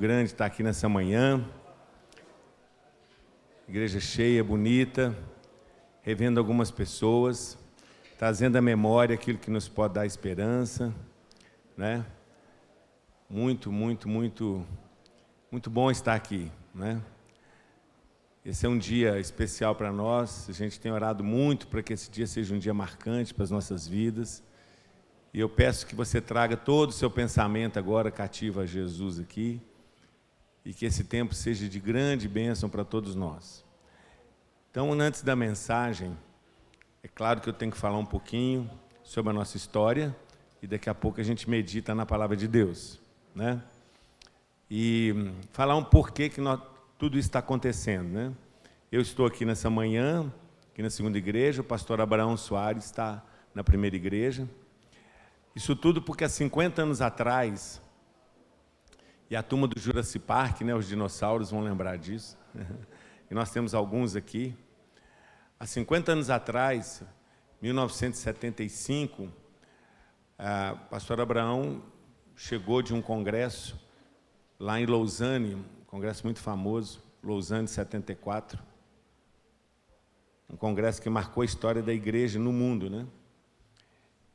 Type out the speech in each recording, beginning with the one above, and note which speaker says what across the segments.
Speaker 1: Grande estar aqui nessa manhã, igreja cheia, bonita, revendo algumas pessoas, trazendo à memória aquilo que nos pode dar esperança, né? Muito bom estar aqui, né? Esse é um dia especial para nós, a gente tem orado muito para que esse dia seja um dia marcante para as nossas vidas, e eu peço que você traga todo o seu pensamento agora cativo a Jesus aqui, e que esse tempo seja de grande bênção para todos nós. Então, antes da mensagem, é claro que eu tenho que falar um pouquinho sobre a nossa história, e daqui a pouco a gente medita na Palavra de Deus, né? E falar um porquê que tudo isso está acontecendo, né? Eu estou aqui nessa manhã, aqui na segunda igreja, o pastor Abraão Soares está na primeira igreja. Isso tudo porque há 50 anos atrás, e a turma do Jurassic Park, né, os dinossauros vão lembrar disso, e nós temos alguns aqui. Há 50 anos atrás, 1975, o pastor Abraão chegou de um congresso lá em Lausanne, um congresso muito famoso, Lausanne 74, um congresso que marcou a história da igreja no mundo, né?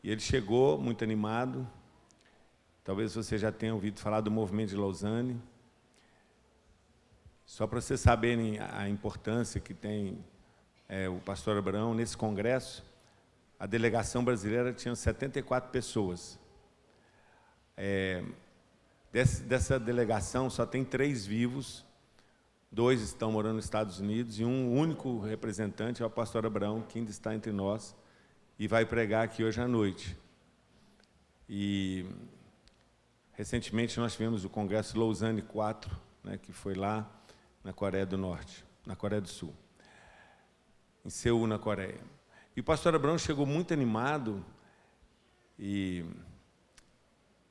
Speaker 1: E ele chegou muito animado. Talvez você já tenha ouvido falar do movimento de Lausanne. Só para vocês saberem a importância que tem o pastor Abraão nesse congresso, a delegação brasileira tinha 74 pessoas. Dessa delegação só tem 3 vivos, 2 estão morando nos Estados Unidos e um único representante é o pastor Abraão, que ainda está entre nós e vai pregar aqui hoje à noite. E recentemente nós tivemos o Congresso Lausanne 4, né, que foi lá na Coreia do Norte, na Coreia do Sul, em Seul, na Coreia. E o pastor Abraão chegou muito animado, e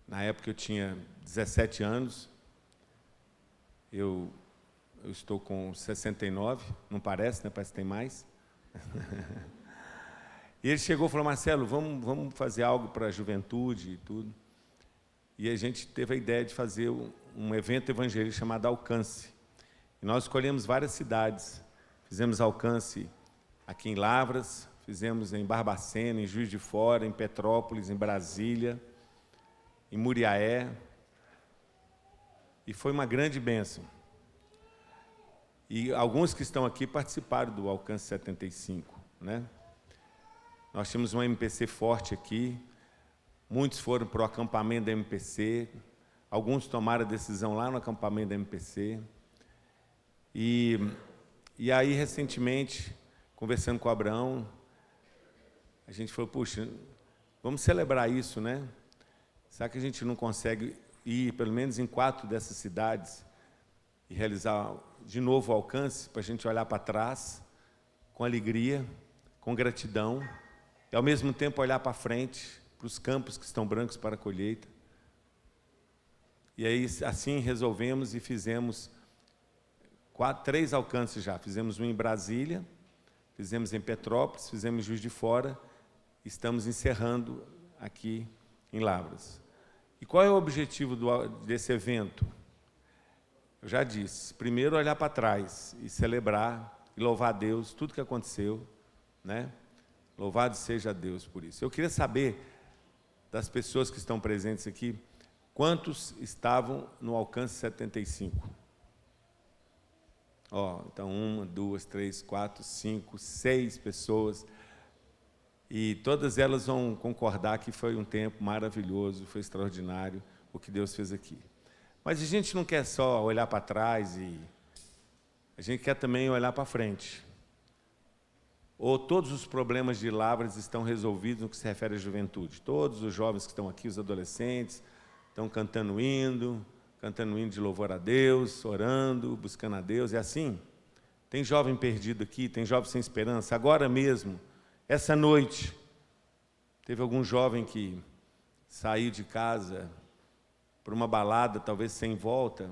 Speaker 1: na época eu tinha 17 anos, eu estou com 69, não parece, né? Parece que tem mais. E ele chegou e falou: Marcelo, vamos fazer algo para a juventude e tudo. E a gente teve a ideia de fazer um evento evangelístico chamado Alcance. E nós escolhemos várias cidades. Fizemos Alcance aqui em Lavras, fizemos em Barbacena, em Juiz de Fora, em Petrópolis, em Brasília, em Muriaé. E foi uma grande bênção. E alguns que estão aqui participaram do Alcance 75, né? Nós tínhamos uma MPC forte aqui. Muitos foram para o acampamento da MPC, alguns tomaram a decisão lá no acampamento da MPC. E aí, recentemente, conversando com o Abraão, a gente falou: puxa, vamos celebrar isso, né? Será que a gente não consegue ir, pelo menos em 4 dessas cidades, e realizar de novo o Alcance, para a gente olhar para trás, com alegria, com gratidão, e ao mesmo tempo olhar para frente, para os campos que estão brancos para a colheita. E aí, assim, resolvemos e fizemos 3 alcances já. Fizemos um em Brasília, fizemos em Petrópolis, fizemos em Juiz de Fora, estamos encerrando aqui em Lavras. E qual é o objetivo desse evento? Eu já disse, primeiro olhar para trás e celebrar e louvar a Deus tudo que aconteceu, né? Louvado seja Deus por isso. Eu queria saber das pessoas que estão presentes aqui, quantos estavam no Alcance 75? Então, 1, 2, 3, 4, 5, 6 pessoas. E todas elas vão concordar que foi um tempo maravilhoso, foi extraordinário o que Deus fez aqui. Mas a gente não quer só olhar para trás, a gente quer também olhar para frente. Ou todos os problemas de Lavras estão resolvidos no que se refere à juventude? Todos os jovens que estão aqui, os adolescentes, estão cantando hino de louvor a Deus, orando, buscando a Deus, é assim? Tem jovem perdido aqui, tem jovem sem esperança. Agora mesmo, essa noite, teve algum jovem que saiu de casa para uma balada, talvez sem volta.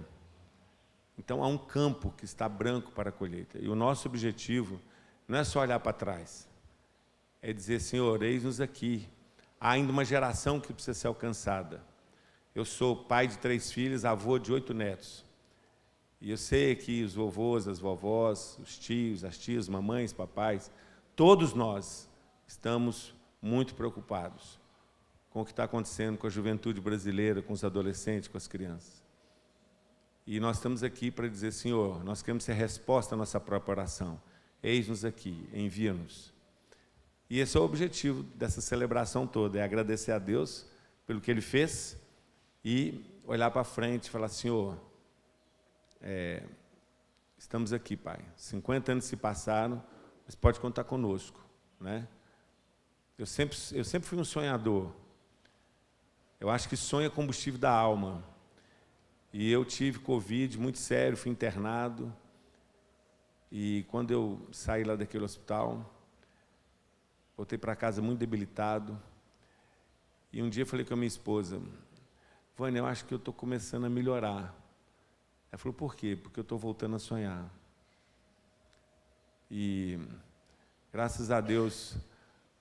Speaker 1: Então, há um campo que está branco para a colheita. E o nosso objetivo não é só olhar para trás, é dizer: Senhor, eis-nos aqui. Há ainda uma geração que precisa ser alcançada. Eu sou pai de 3 filhos, avô de 8 netos. E eu sei que os vovôs, as vovós, os tios, as tias, mamães, papais, todos nós estamos muito preocupados com o que está acontecendo com a juventude brasileira, com os adolescentes, com as crianças. E nós estamos aqui para dizer, Senhor, nós queremos ser resposta à nossa própria oração. Eis-nos aqui, envia-nos. E esse é o objetivo dessa celebração toda, é agradecer a Deus pelo que Ele fez e olhar para frente e falar, Senhor, estamos aqui, Pai. 50 anos se passaram, mas pode contar conosco, né? Eu sempre fui um sonhador. Eu acho que sonho é combustível da alma. E eu tive Covid muito sério, fui internado. E quando eu saí lá daquele hospital, voltei para casa muito debilitado. E um dia eu falei com a minha esposa, Vânia, eu acho que eu estou começando a melhorar. Ela falou, por quê? Porque eu estou voltando a sonhar. E, graças a Deus,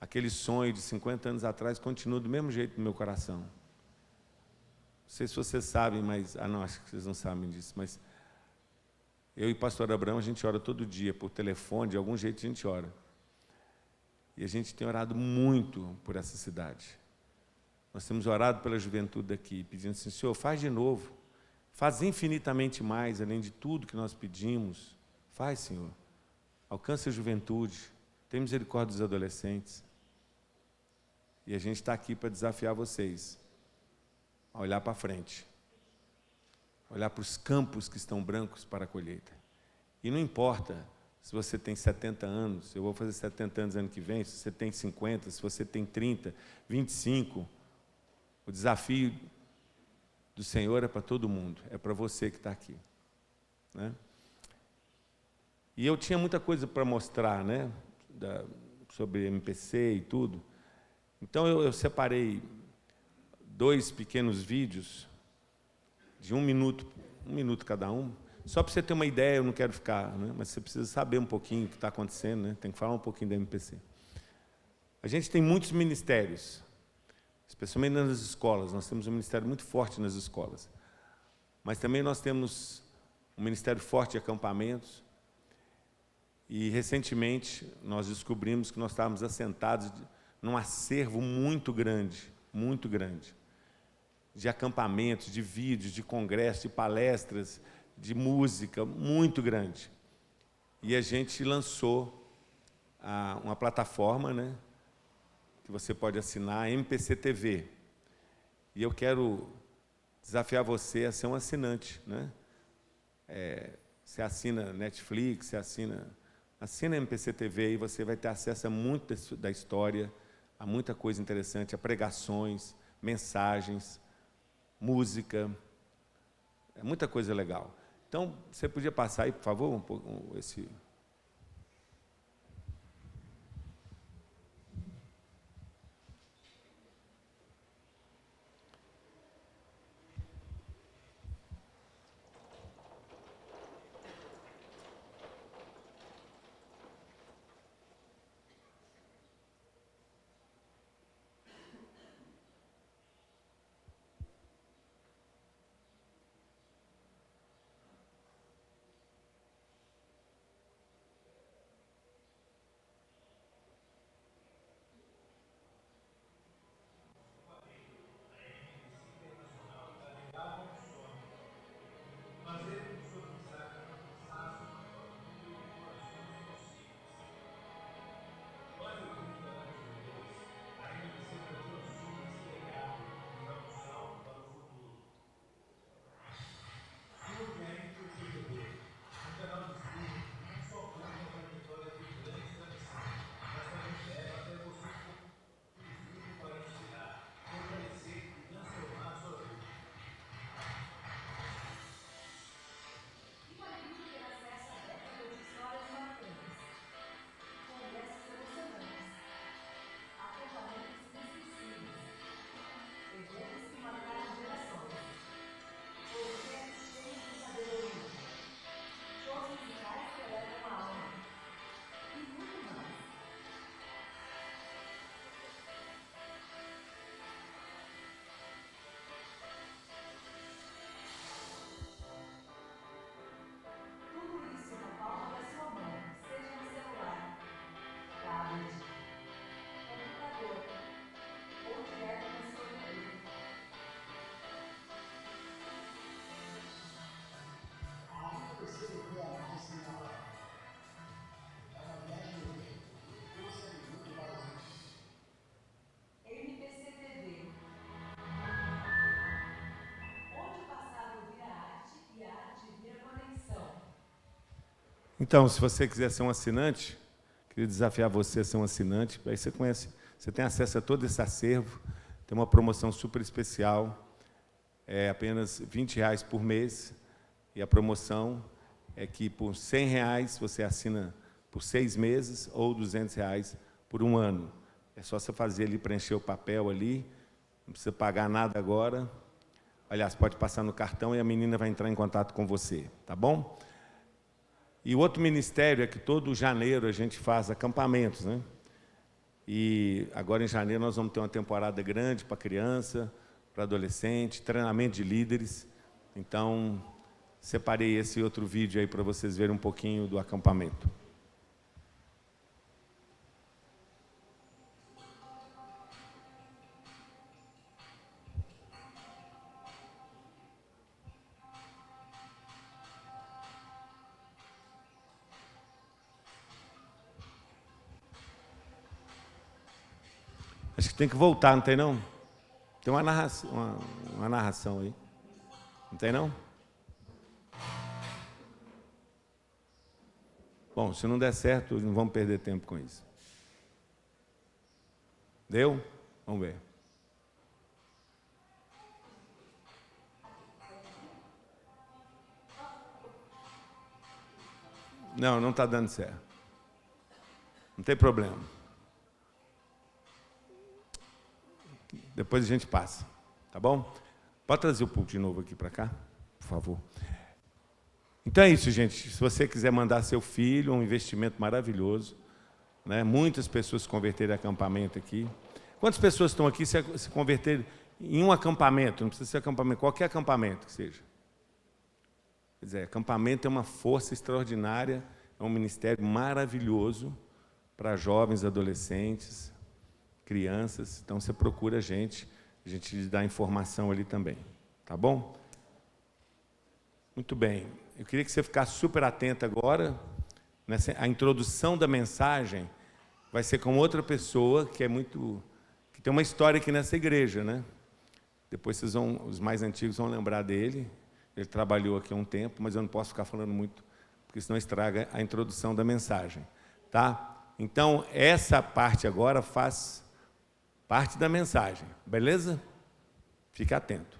Speaker 1: aquele sonho de 50 anos atrás continua do mesmo jeito no meu coração. Não sei se vocês sabem, mas... não, acho que vocês não sabem disso, mas eu e o pastor Abraão, a gente ora todo dia, por telefone, de algum jeito a gente ora. E a gente tem orado muito por essa cidade. Nós temos orado pela juventude daqui, pedindo assim, Senhor, faz de novo, faz infinitamente mais, além de tudo que nós pedimos. Faz, Senhor. Alcança a juventude, tem misericórdia dos adolescentes. E a gente está aqui para desafiar vocês a olhar para frente, olhar para os campos que estão brancos para a colheita. E não importa se você tem 70 anos, eu vou fazer 70 anos ano que vem, se você tem 50, se você tem 30, 25, o desafio do Senhor é para todo mundo, é para você que está aqui, né? E eu tinha muita coisa para mostrar, né, sobre MPC e tudo. Então eu separei 2 pequenos vídeos de 1 minuto cada um, só para você ter uma ideia. Eu não quero ficar, né, mas você precisa saber um pouquinho o que está acontecendo, né, tem que falar um pouquinho da MPC. A gente tem muitos ministérios, especialmente nas escolas. Nós temos um ministério muito forte nas escolas, mas também nós temos um ministério forte de acampamentos. E, recentemente, nós descobrimos que nós estávamos assentados num acervo muito grande, de acampamentos, de vídeos, de congressos, de palestras, de música, muito grande. E a gente lançou uma plataforma, né, que você pode assinar, a MPC TV. E eu quero desafiar você a ser um assinante, né? Você assina Netflix, você assina a MPC TV e você vai ter acesso a muito da história, a muita coisa interessante, a pregações, mensagens, música, muita coisa legal. Então, você podia passar aí, por favor, esse... Então, se você quiser ser um assinante, queria desafiar você a ser um assinante, aí você conhece, você tem acesso a todo esse acervo, tem uma promoção super especial, é apenas R$ 20 por mês, e a promoção é que por R$ 100 você assina por 6 meses ou R$ 200 por um ano. É só você fazer ali, preencher o papel ali, não precisa pagar nada agora. Aliás, pode passar no cartão e a menina vai entrar em contato com você, tá bom? E o outro ministério é que todo janeiro a gente faz acampamentos, né? E agora em janeiro nós vamos ter uma temporada grande para criança, para adolescente, treinamento de líderes. Então, separei esse outro vídeo aí para vocês verem um pouquinho do acampamento. Acho que tem que voltar, não tem não? Tem uma narração aí. Não tem não? Bom, se não der certo, não vamos perder tempo com isso. Deu? Vamos ver. Não, não está dando certo. Não tem problema. Depois a gente passa, tá bom? Pode trazer o púlpito de novo aqui para cá, por favor. Então é isso, gente. Se você quiser mandar seu filho, um investimento maravilhoso, né? Muitas pessoas se converterem em acampamento aqui. Quantas pessoas estão aqui se converterem em um acampamento? Não precisa ser acampamento, qualquer acampamento que seja. Quer dizer, acampamento é uma força extraordinária, é um ministério maravilhoso para jovens, adolescentes, crianças. Então você procura a gente lhe dá informação ali também. Tá bom? Muito bem. Eu queria que você ficasse super atento agora. A introdução da mensagem vai ser com outra pessoa que tem uma história aqui nessa igreja, né? Depois os mais antigos vão lembrar dele. Ele trabalhou aqui há um tempo, mas eu não posso ficar falando muito, porque senão estraga a introdução da mensagem, tá? Então, essa parte agora faz parte da mensagem, beleza? Fique atento.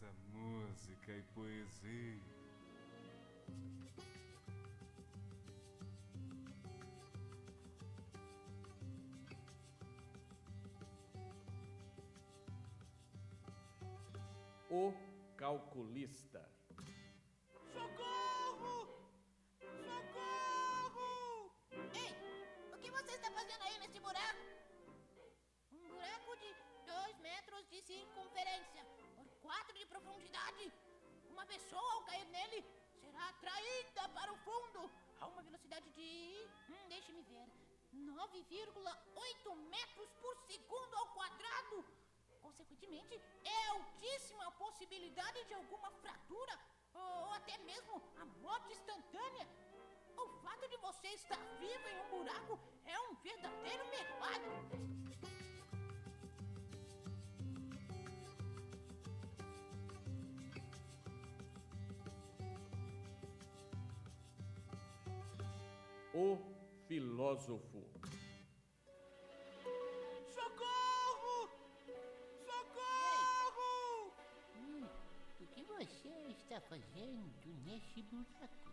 Speaker 2: maravilhosa música e poesia.
Speaker 3: O calculista.
Speaker 4: Socorro! Socorro! Ei, o que você está fazendo aí nesse buraco? Um buraco de 2 metros de circunferência por 4 de profundidade. Uma pessoa, ao cair nele, será atraída para o fundo a uma velocidade de... deixe-me ver... 9,8 metros por segundo ao quadrado. Consequentemente, é altíssima a possibilidade de alguma fratura ou até mesmo a morte instantânea. O fato de você estar vivo em um buraco é um verdadeiro milagre.
Speaker 3: O filósofo.
Speaker 4: Socorro! Socorro! O que você está fazendo nesse buraco?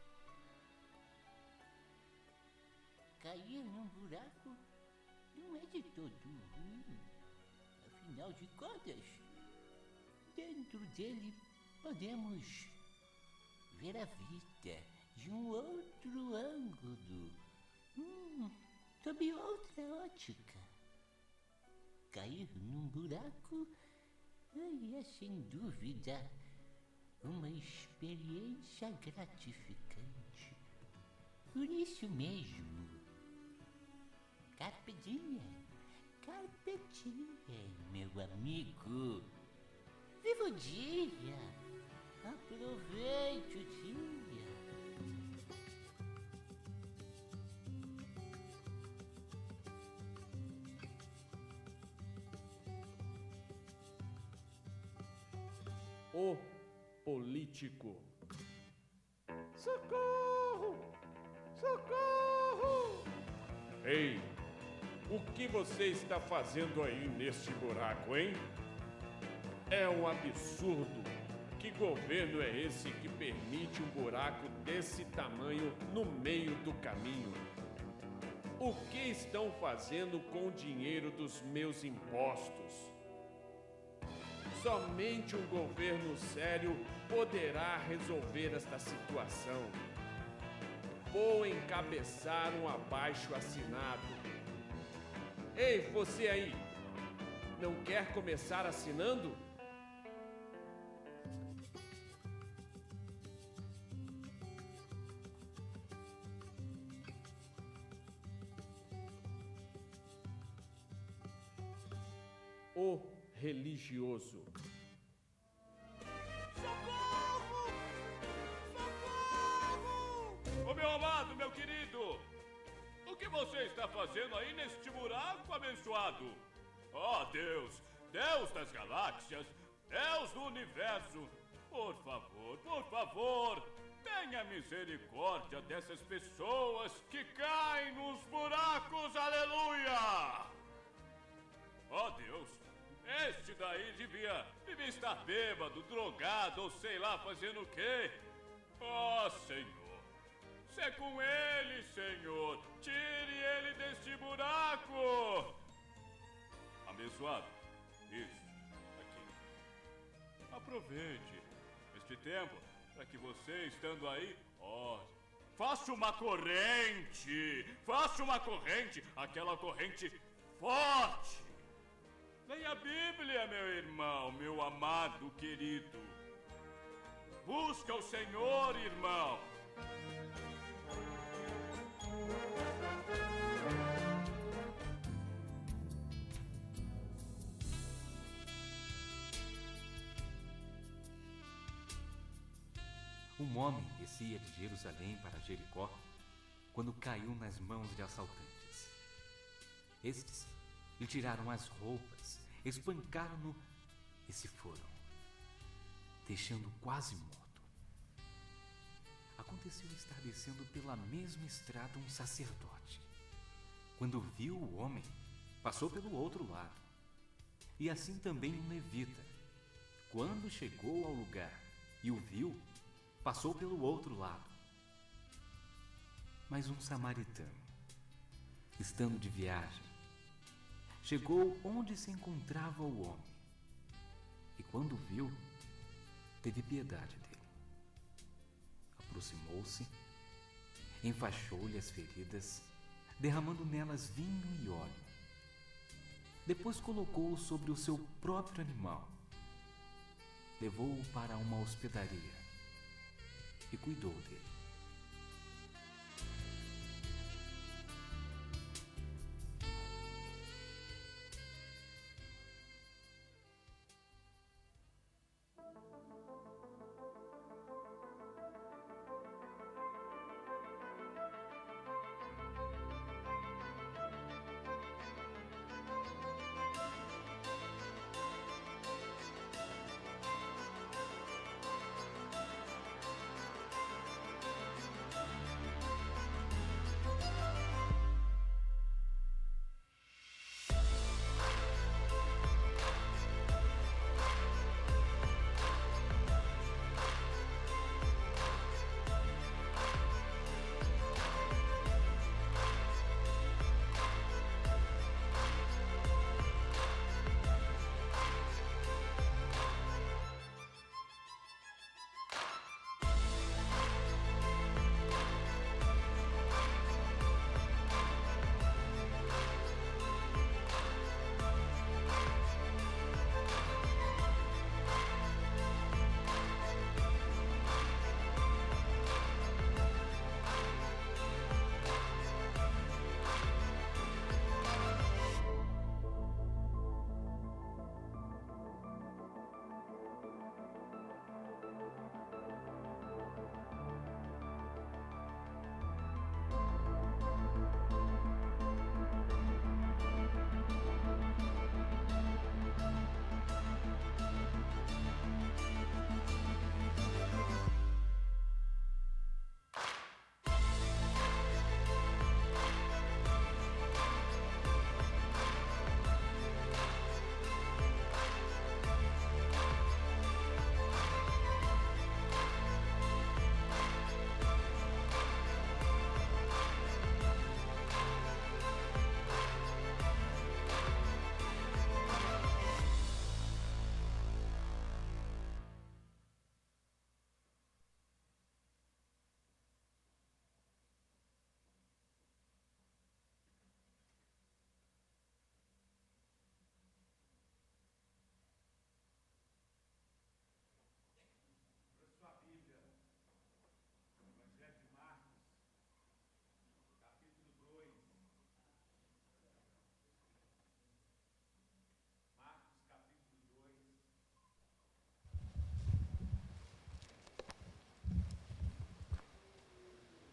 Speaker 4: Cair num buraco não é de todo ruim. Afinal de contas, dentro dele podemos ver a vida de um outro ângulo, sob outra ótica. Cair num buraco é sem dúvida uma experiência gratificante. Por isso mesmo, carpe diem, meu amigo. Viva o dia, aproveite o dia.
Speaker 3: O político.
Speaker 5: Socorro! Socorro!
Speaker 3: Ei, o que você está fazendo aí neste buraco, hein? É um absurdo. Que governo é esse que permite um buraco desse tamanho no meio do caminho? O que estão fazendo com o dinheiro dos meus impostos? Somente um governo sério poderá resolver esta situação. Vou encabeçar um abaixo-assinado. Ei, você aí! Não quer começar assinando? O religioso.
Speaker 4: Socorro! Socorro!
Speaker 5: Ô meu amado, meu querido! O que você está fazendo aí neste buraco abençoado? Ó Deus! Deus das galáxias! Deus do universo! Por favor, tenha misericórdia dessas pessoas que caem nos buracos, aleluia! Ó Deus! Este daí devia estar bêbado, drogado ou sei lá fazendo o quê? Ó Senhor! Se é com ele, Senhor, tire ele deste buraco! Abençoado, isso, aqui. Aproveite este tempo para que você, estando aí, faça uma corrente, aquela corrente forte. Leia a Bíblia, meu irmão, meu amado querido. Busca o Senhor, irmão.
Speaker 2: Um homem descia de Jerusalém para Jericó quando caiu nas mãos de assaltantes. Estes lhe tiraram as roupas, espancaram-no e se foram, deixando-o quase morto. Aconteceu estar descendo pela mesma estrada um sacerdote. Quando viu o homem, passou pelo outro lado. E assim também um levita. Quando chegou ao lugar e o viu, passou pelo outro lado. Mas um samaritano, estando de viagem, chegou onde se encontrava o homem e, quando o viu, teve piedade dele. Aproximou-se, enfaixou-lhe as feridas, derramando nelas vinho e óleo. Depois colocou-o sobre o seu próprio animal, levou-o para uma hospedaria e cuidou dele.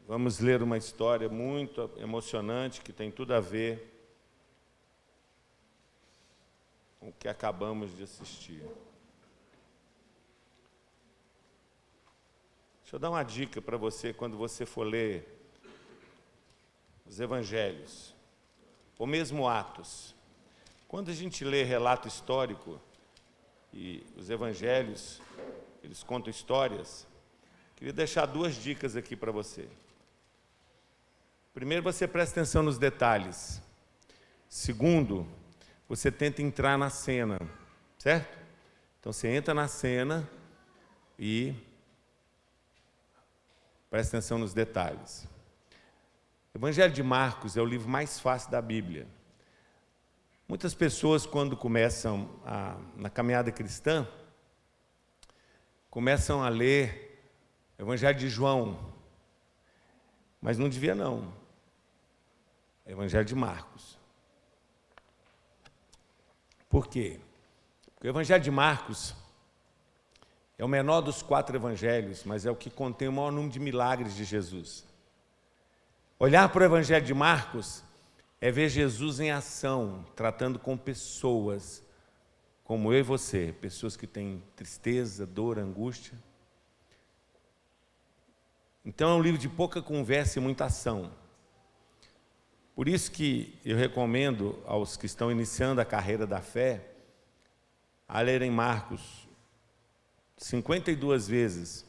Speaker 1: Vamos ler uma história muito emocionante que tem tudo a ver com o que acabamos de assistir. Deixa eu dar uma dica para você quando você for ler os evangelhos, ou mesmo Atos. Quando a gente lê relato histórico e os evangelhos, eles contam histórias, queria deixar 2 dicas aqui para você. Primeiro, você presta atenção nos detalhes. Segundo, você tenta entrar na cena, certo? Então, você entra na cena e presta atenção nos detalhes. O Evangelho de Marcos é o livro mais fácil da Bíblia. Muitas pessoas, quando começam na caminhada cristã, começam a ler o Evangelho de João, mas não devia não. É o Evangelho de Marcos. Por quê? Porque o Evangelho de Marcos é o menor dos 4 evangelhos, mas é o que contém o maior número de milagres de Jesus. Olhar para o Evangelho de Marcos é ver Jesus em ação, tratando com pessoas como eu e você, pessoas que têm tristeza, dor, angústia. Então é um livro de pouca conversa e muita ação. Por isso que eu recomendo aos que estão iniciando a carreira da fé a lerem Marcos 52 vezes.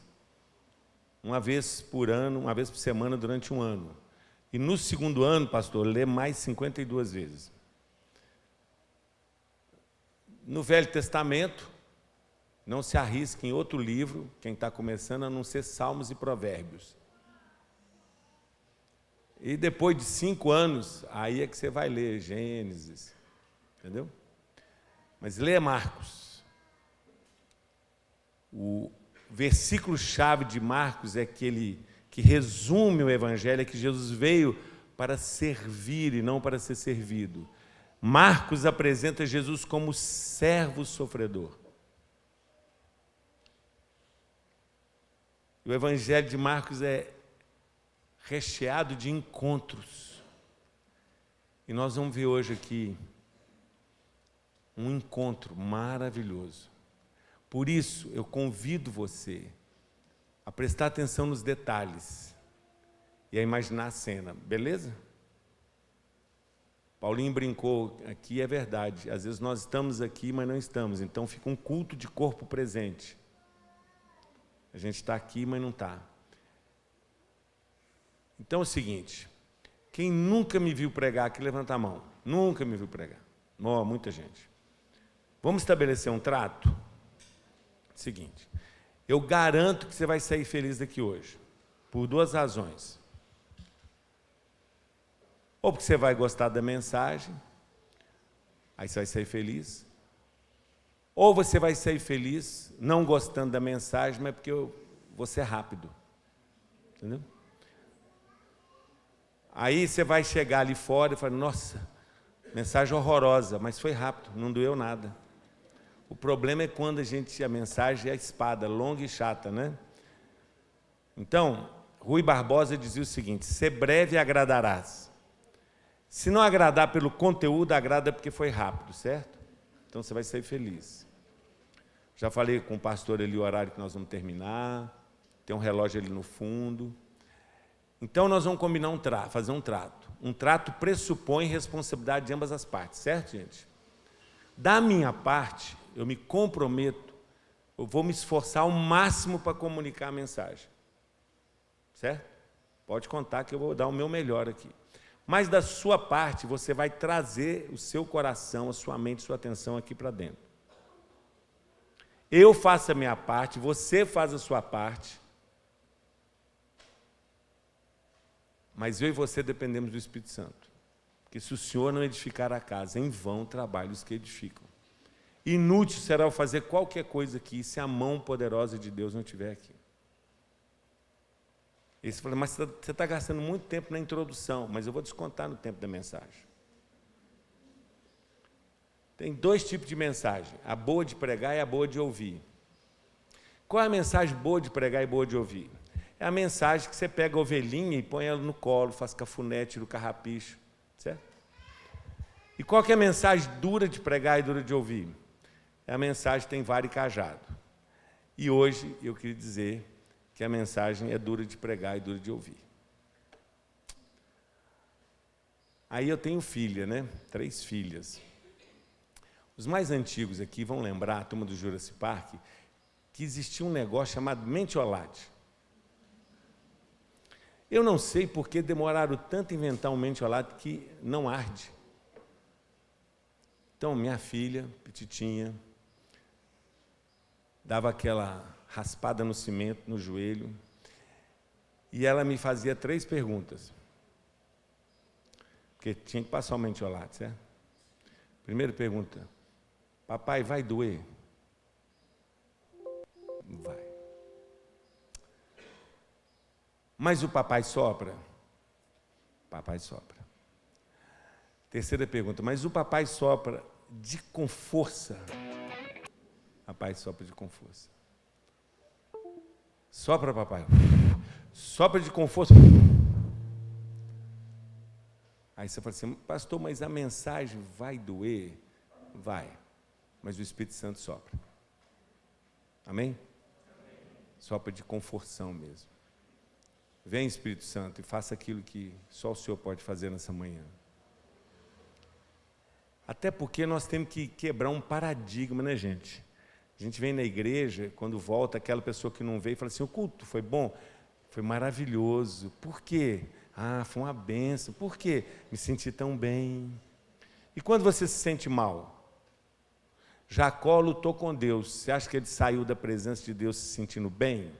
Speaker 1: Uma vez por ano, uma vez por semana durante um ano. E no segundo ano, pastor, lê mais 52 vezes. No Velho Testamento, não se arrisque em outro livro, quem está começando, a não ser Salmos e Provérbios. E depois de 5 anos, aí é que você vai ler Gênesis, entendeu? Mas leia Marcos. O versículo-chave de Marcos é aquele que resume o Evangelho, é que Jesus veio para servir e não para ser servido. Marcos apresenta Jesus como servo sofredor. O Evangelho de Marcos é recheado de encontros. E nós vamos ver hoje aqui um encontro maravilhoso. Por isso, eu convido você a prestar atenção nos detalhes e a imaginar a cena, beleza? Paulinho brincou aqui, é verdade. Às vezes nós estamos aqui, mas não estamos. Então fica um culto de corpo presente. A gente está aqui, mas não está. Então é o seguinte, quem nunca me viu pregar aqui, levanta a mão. Nunca me viu pregar. Oh, muita gente. Vamos estabelecer um trato? Seguinte, eu garanto que você vai sair feliz daqui hoje, por 2 razões. Ou porque você vai gostar da mensagem, aí você vai sair feliz. Ou você vai sair feliz, não gostando da mensagem, mas porque vou ser rápido. Entendeu? Aí você vai chegar ali fora e falar, nossa, mensagem horrorosa, mas foi rápido, não doeu nada. O problema é quando a mensagem é a espada, longa e chata, né? Então, Rui Barbosa dizia o seguinte, ser breve agradarás. Se não agradar pelo conteúdo, agrada porque foi rápido, certo? Então você vai sair feliz. Já falei com o pastor ali o horário que nós vamos terminar, tem um relógio ali no fundo. Então nós vamos combinar fazer um trato. Um trato pressupõe responsabilidade de ambas as partes, certo, gente? Da minha parte, eu me comprometo, eu vou me esforçar ao máximo para comunicar a mensagem. Certo? Pode contar que eu vou dar o meu melhor aqui. Mas da sua parte, você vai trazer o seu coração, a sua mente, a sua atenção aqui para dentro. Eu faço a minha parte, você faz a sua parte. Mas eu e você dependemos do Espírito Santo. Porque se o Senhor não edificar a casa, em vão trabalham os que edificam. Inútil será eu fazer qualquer coisa aqui, se a mão poderosa de Deus não estiver aqui. E você fala, mas você está gastando muito tempo na introdução, mas eu vou descontar no tempo da mensagem. Tem 2 tipos de mensagem, a boa de pregar e a boa de ouvir. Qual é a mensagem boa de pregar e boa de ouvir? É a mensagem que você pega a ovelhinha e põe ela no colo, faz cafuné, tira o carrapicho, certo? E qual que é a mensagem dura de pregar e dura de ouvir? É a mensagem que tem vara e cajado. E hoje eu queria dizer que a mensagem é dura de pregar e dura de ouvir. Aí eu tenho filha, né? 3 filhas. Os mais antigos aqui vão lembrar, a turma do Jurassic Park, que existia um negócio chamado mentiolate. Eu não sei por que demoraram tanto a inventar um mentiolate que não arde. Então, minha filha, petitinha, dava aquela raspada no cimento, no joelho, e ela me fazia 3 perguntas. Porque tinha que passar o mentiolate, certo? Primeira pergunta, papai, vai doer? Vai. Mas o papai sopra? Papai sopra. Terceira pergunta, mas o papai sopra com força? Papai sopra com força. Sopra, papai. Sopra com força. Aí você fala assim, pastor, mas a mensagem vai doer? Vai. Mas o Espírito Santo sopra. Amém? Sopra com forção mesmo. Vem, Espírito Santo, e faça aquilo que só o Senhor pode fazer nessa manhã. Até porque nós temos que quebrar um paradigma, né, gente? A gente vem na igreja, quando volta, aquela pessoa que não veio fala assim, o culto foi bom? Foi maravilhoso. Por quê? Ah, foi uma bênção. Por quê? Me senti tão bem. E quando você se sente mal? Jacó lutou com Deus. Você acha que ele saiu da presença de Deus se sentindo bem?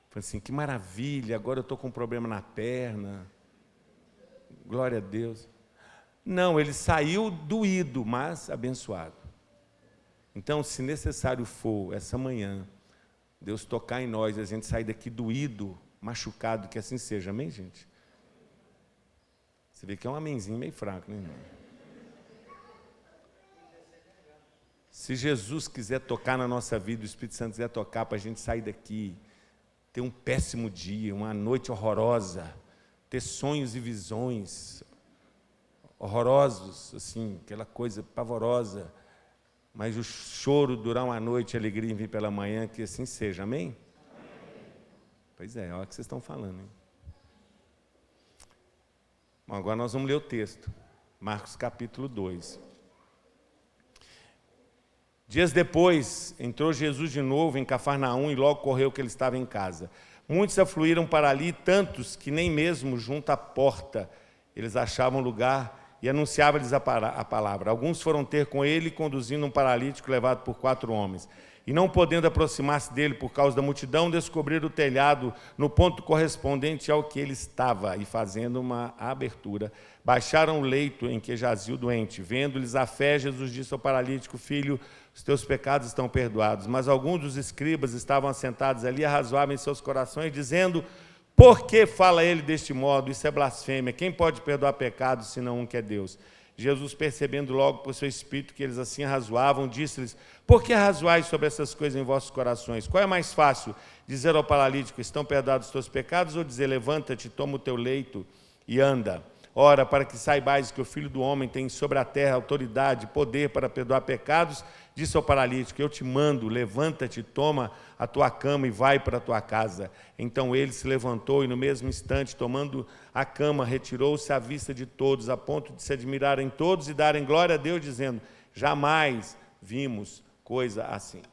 Speaker 1: Falei assim, que maravilha, agora eu estou com um problema na perna. Glória a Deus. Não, ele saiu doído, mas abençoado. Então, se necessário for, essa manhã, Deus tocar em nós, a gente sair daqui doído, machucado, que assim seja. Amém, gente? Você vê que é um amenzinho meio fraco, né, irmão? Se Jesus quiser tocar na nossa vida, o Espírito Santo quiser tocar para a gente sair daqui, ter um péssimo dia, uma noite horrorosa, ter sonhos e visões horrorosos, assim, aquela coisa pavorosa, mas o choro durar uma noite, a alegria vir pela manhã, que assim seja. Amém? Amém. Pois é o que vocês estão falando, hein? Bom, agora nós vamos ler o texto. Marcos capítulo 2. Dias depois, entrou Jesus de novo em Cafarnaum e logo correu que ele estava em casa. Muitos afluíram para ali, tantos que nem mesmo junto à porta eles achavam lugar e anunciava-lhes a palavra. Alguns foram ter com ele, conduzindo um paralítico levado por 4 homens. E não podendo aproximar-se dele por causa da multidão, descobriram o telhado no ponto correspondente ao que ele estava, e fazendo uma abertura, baixaram o leito em que jazia o doente. Vendo-lhes a fé, Jesus disse ao paralítico, filho, os teus pecados estão perdoados. Mas alguns dos escribas estavam assentados ali, arrazoavam em seus corações, dizendo, por que fala ele deste modo? Isso é blasfêmia. Quem pode perdoar pecados, senão um que é Deus? Jesus, percebendo logo por seu espírito que eles assim arrazoavam, disse-lhes, por que arrazoais sobre essas coisas em vossos corações? Qual é mais fácil, dizer ao paralítico, estão perdoados os teus pecados, ou dizer, levanta-te, toma o teu leito e anda? Ora, para que saibais que o Filho do Homem tem sobre a terra autoridade, poder para perdoar pecados, disse ao paralítico, eu te mando, levanta-te, toma a tua cama e vai para a tua casa. Então ele se levantou e no mesmo instante, tomando a cama, retirou-se à vista de todos, a ponto de se admirarem todos e darem glória a Deus, dizendo, jamais vimos coisa assim.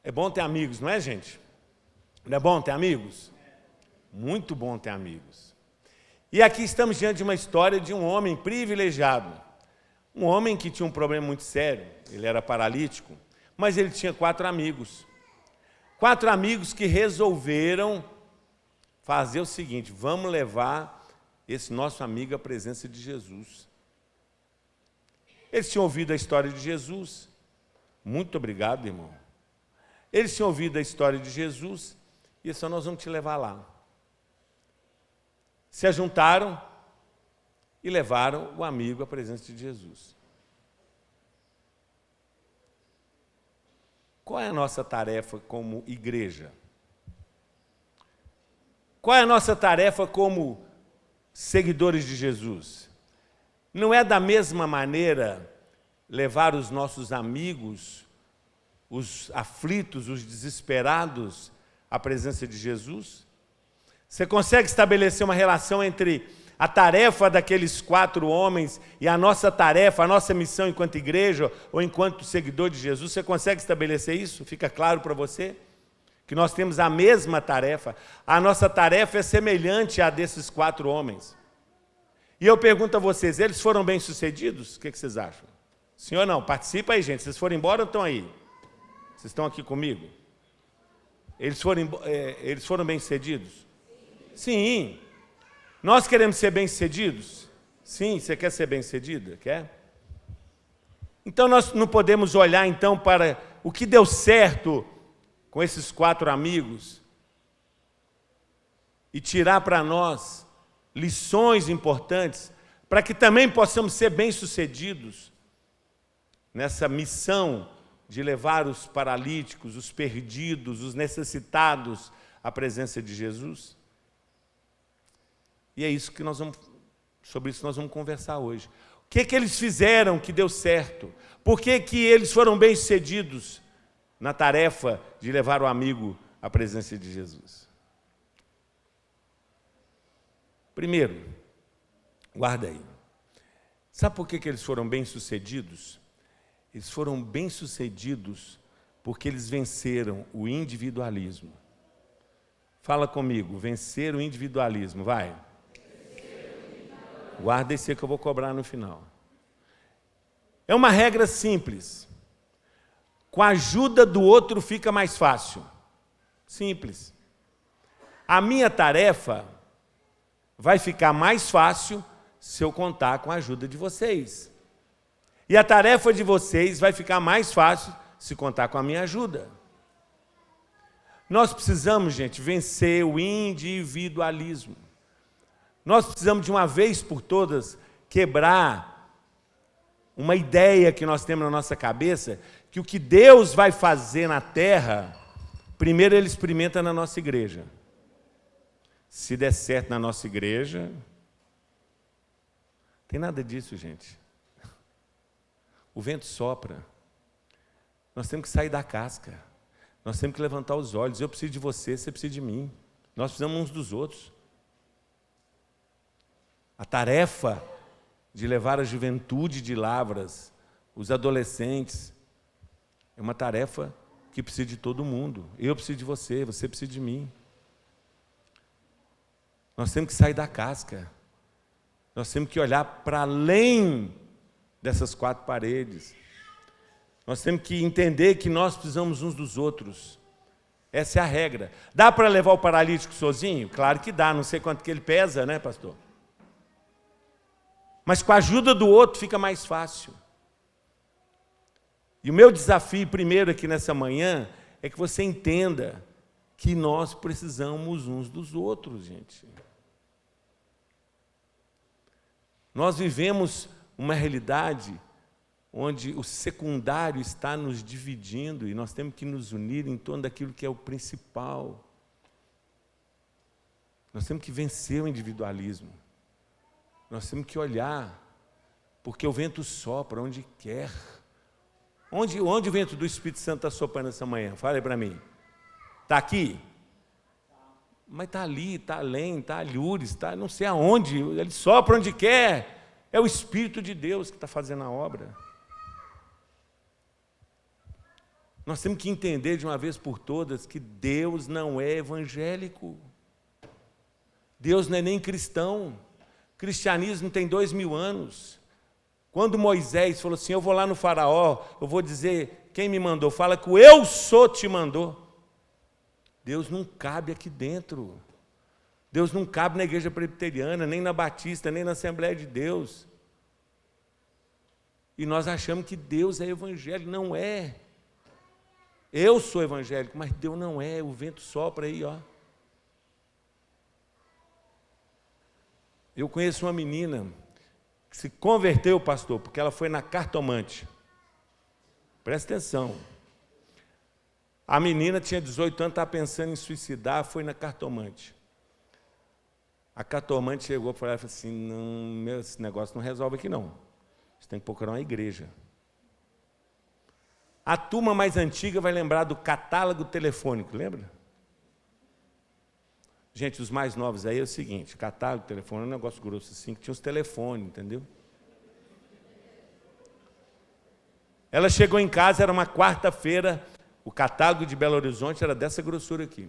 Speaker 1: É bom ter amigos, não é, gente? Não é bom ter amigos? Muito bom ter amigos. E aqui estamos diante de uma história de um homem privilegiado. Um homem que tinha um problema muito sério. Ele era paralítico, mas ele tinha 4 amigos. 4 amigos que resolveram fazer o seguinte, vamos levar esse nosso amigo à presença de Jesus. Eles tinham ouvido a história de Jesus. Muito obrigado, irmão. Eles tinham ouvido a história de Jesus e só nós vamos te levar lá. Se ajuntaram e levaram o amigo à presença de Jesus. Qual é a nossa tarefa como igreja? Qual é a nossa tarefa como seguidores de Jesus? Não é da mesma maneira levar os nossos amigos, os aflitos, os desesperados à presença de Jesus? Você consegue estabelecer uma relação entre a tarefa daqueles 4 homens e a nossa tarefa, a nossa missão enquanto igreja ou enquanto seguidor de Jesus? Você consegue estabelecer isso? Fica claro para você? Que nós temos a mesma tarefa. A nossa tarefa é semelhante à desses 4 homens. E eu pergunto a vocês, eles foram bem-sucedidos? O que vocês acham? Sim ou não? Participa aí, gente. Vocês foram embora ou estão aí? Vocês estão aqui comigo? Eles foram bem-sucedidos? Sim. Nós queremos ser bem-sucedidos? Sim, você quer ser bem-sucedida? Quer? Então nós não podemos olhar então para o que deu certo com esses 4 amigos e tirar para nós lições importantes para que também possamos ser bem-sucedidos nessa missão de levar os paralíticos, os perdidos, os necessitados à presença de Jesus? E é isso que sobre isso nós vamos conversar hoje. O que eles fizeram que deu certo? Por que eles foram bem-sucedidos na tarefa de levar o amigo à presença de Jesus? Primeiro, guarda aí. Sabe por que eles foram bem-sucedidos? Eles foram bem-sucedidos porque eles venceram o individualismo. Fala comigo, vencer o individualismo, vai. Guarda esse que eu vou cobrar no final. É uma regra simples. Com a ajuda do outro fica mais fácil. Simples. A minha tarefa vai ficar mais fácil se eu contar com a ajuda de vocês. E a tarefa de vocês vai ficar mais fácil se contar com a minha ajuda. Nós precisamos, gente, vencer o individualismo. Nós precisamos, de uma vez por todas, quebrar uma ideia que nós temos na nossa cabeça, que o que Deus vai fazer na terra, primeiro Ele experimenta na nossa igreja. Se der certo na nossa igreja, não tem nada disso, gente. O vento sopra. Nós temos que sair da casca. Nós temos que levantar os olhos. Eu preciso de você, você precisa de mim. Nós precisamos uns dos outros. A tarefa de levar a juventude de Lavras, os adolescentes, é uma tarefa que precisa de todo mundo. Eu preciso de você, você precisa de mim. Nós temos que sair da casca. Nós temos que olhar para além dessas quatro paredes. Nós temos que entender que nós precisamos uns dos outros. Essa é a regra. Dá para levar o paralítico sozinho? Claro que dá, não sei quanto que ele pesa, né, pastor? Mas com a ajuda do outro fica mais fácil. E o meu desafio primeiro aqui nessa manhã é que você entenda que nós precisamos uns dos outros, gente. Nós vivemos uma realidade onde o secundário está nos dividindo e nós temos que nos unir em torno daquilo que é o principal. Nós temos que vencer o individualismo. Nós temos que olhar, porque o vento sopra onde quer. Onde o vento do Espírito Santo está soprando essa manhã? Fala aí para mim. Está aqui? Mas está ali, está além, está alhures, está não sei aonde. Ele sopra onde quer. É o Espírito de Deus que está fazendo a obra. Nós temos que entender de uma vez por todas que Deus não é evangélico. Deus não é nem cristão. O cristianismo tem 2000 anos. Quando Moisés falou assim, eu vou lá no faraó, eu vou dizer, quem me mandou? Fala que o eu sou te mandou. Deus não cabe aqui dentro. Deus não cabe na igreja presbiteriana, nem na batista, nem na Assembleia de Deus. E nós achamos que Deus é evangélico. Não é. Eu sou evangélico, mas Deus não é. O vento sopra aí, ó. Eu conheço uma menina que se converteu, pastor, porque ela foi na cartomante. Presta atenção. A menina tinha 18 anos, estava pensando em suicidar, foi na cartomante. A cartomante chegou para ela e falou assim, não, esse negócio não resolve aqui não. Você tem que procurar uma igreja. A turma mais antiga vai lembrar do catálogo telefônico, lembra? Gente, os mais novos aí é o seguinte, catálogo telefônico é um negócio grosso assim, que tinha os telefones, entendeu? Ela chegou em casa, era uma quarta-feira, o catálogo de Belo Horizonte era dessa grossura aqui.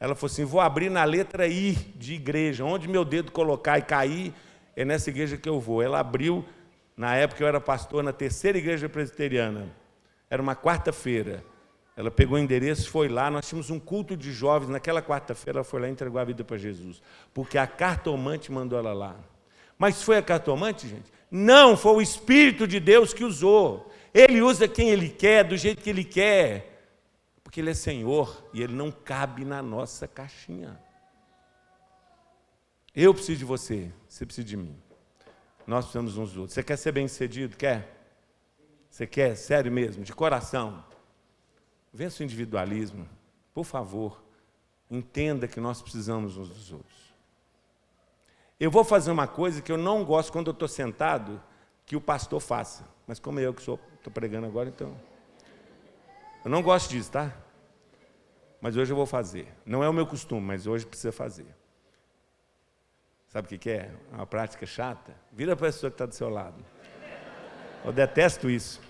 Speaker 1: Ela falou assim, vou abrir na letra I de igreja, onde meu dedo colocar e cair, é nessa igreja que eu vou. Ela abriu, na época eu era pastor na terceira igreja presbiteriana, era uma quarta-feira. Ela pegou o endereço, foi lá, nós tínhamos um culto de jovens, naquela quarta-feira ela foi lá e entregou a vida para Jesus, porque a cartomante mandou ela lá. Mas foi a cartomante, gente? Não, foi o Espírito de Deus que usou. Ele usa quem Ele quer, do jeito que Ele quer, porque Ele é Senhor e Ele não cabe na nossa caixinha. Eu preciso de você, você precisa de mim. Nós precisamos uns dos outros. Você quer ser bem-sucedido? Quer? Você quer? Sério mesmo, de coração? Vença o individualismo. Por favor, entenda que nós precisamos uns dos outros. Eu vou fazer uma coisa que eu não gosto quando eu estou sentado, que o pastor faça. Mas como eu que estou pregando agora, então... Eu não gosto disso, tá? Mas hoje eu vou fazer. Não é o meu costume, mas hoje precisa fazer. Sabe o que é? Uma prática chata. Vira a pessoa que está do seu lado. Eu detesto isso.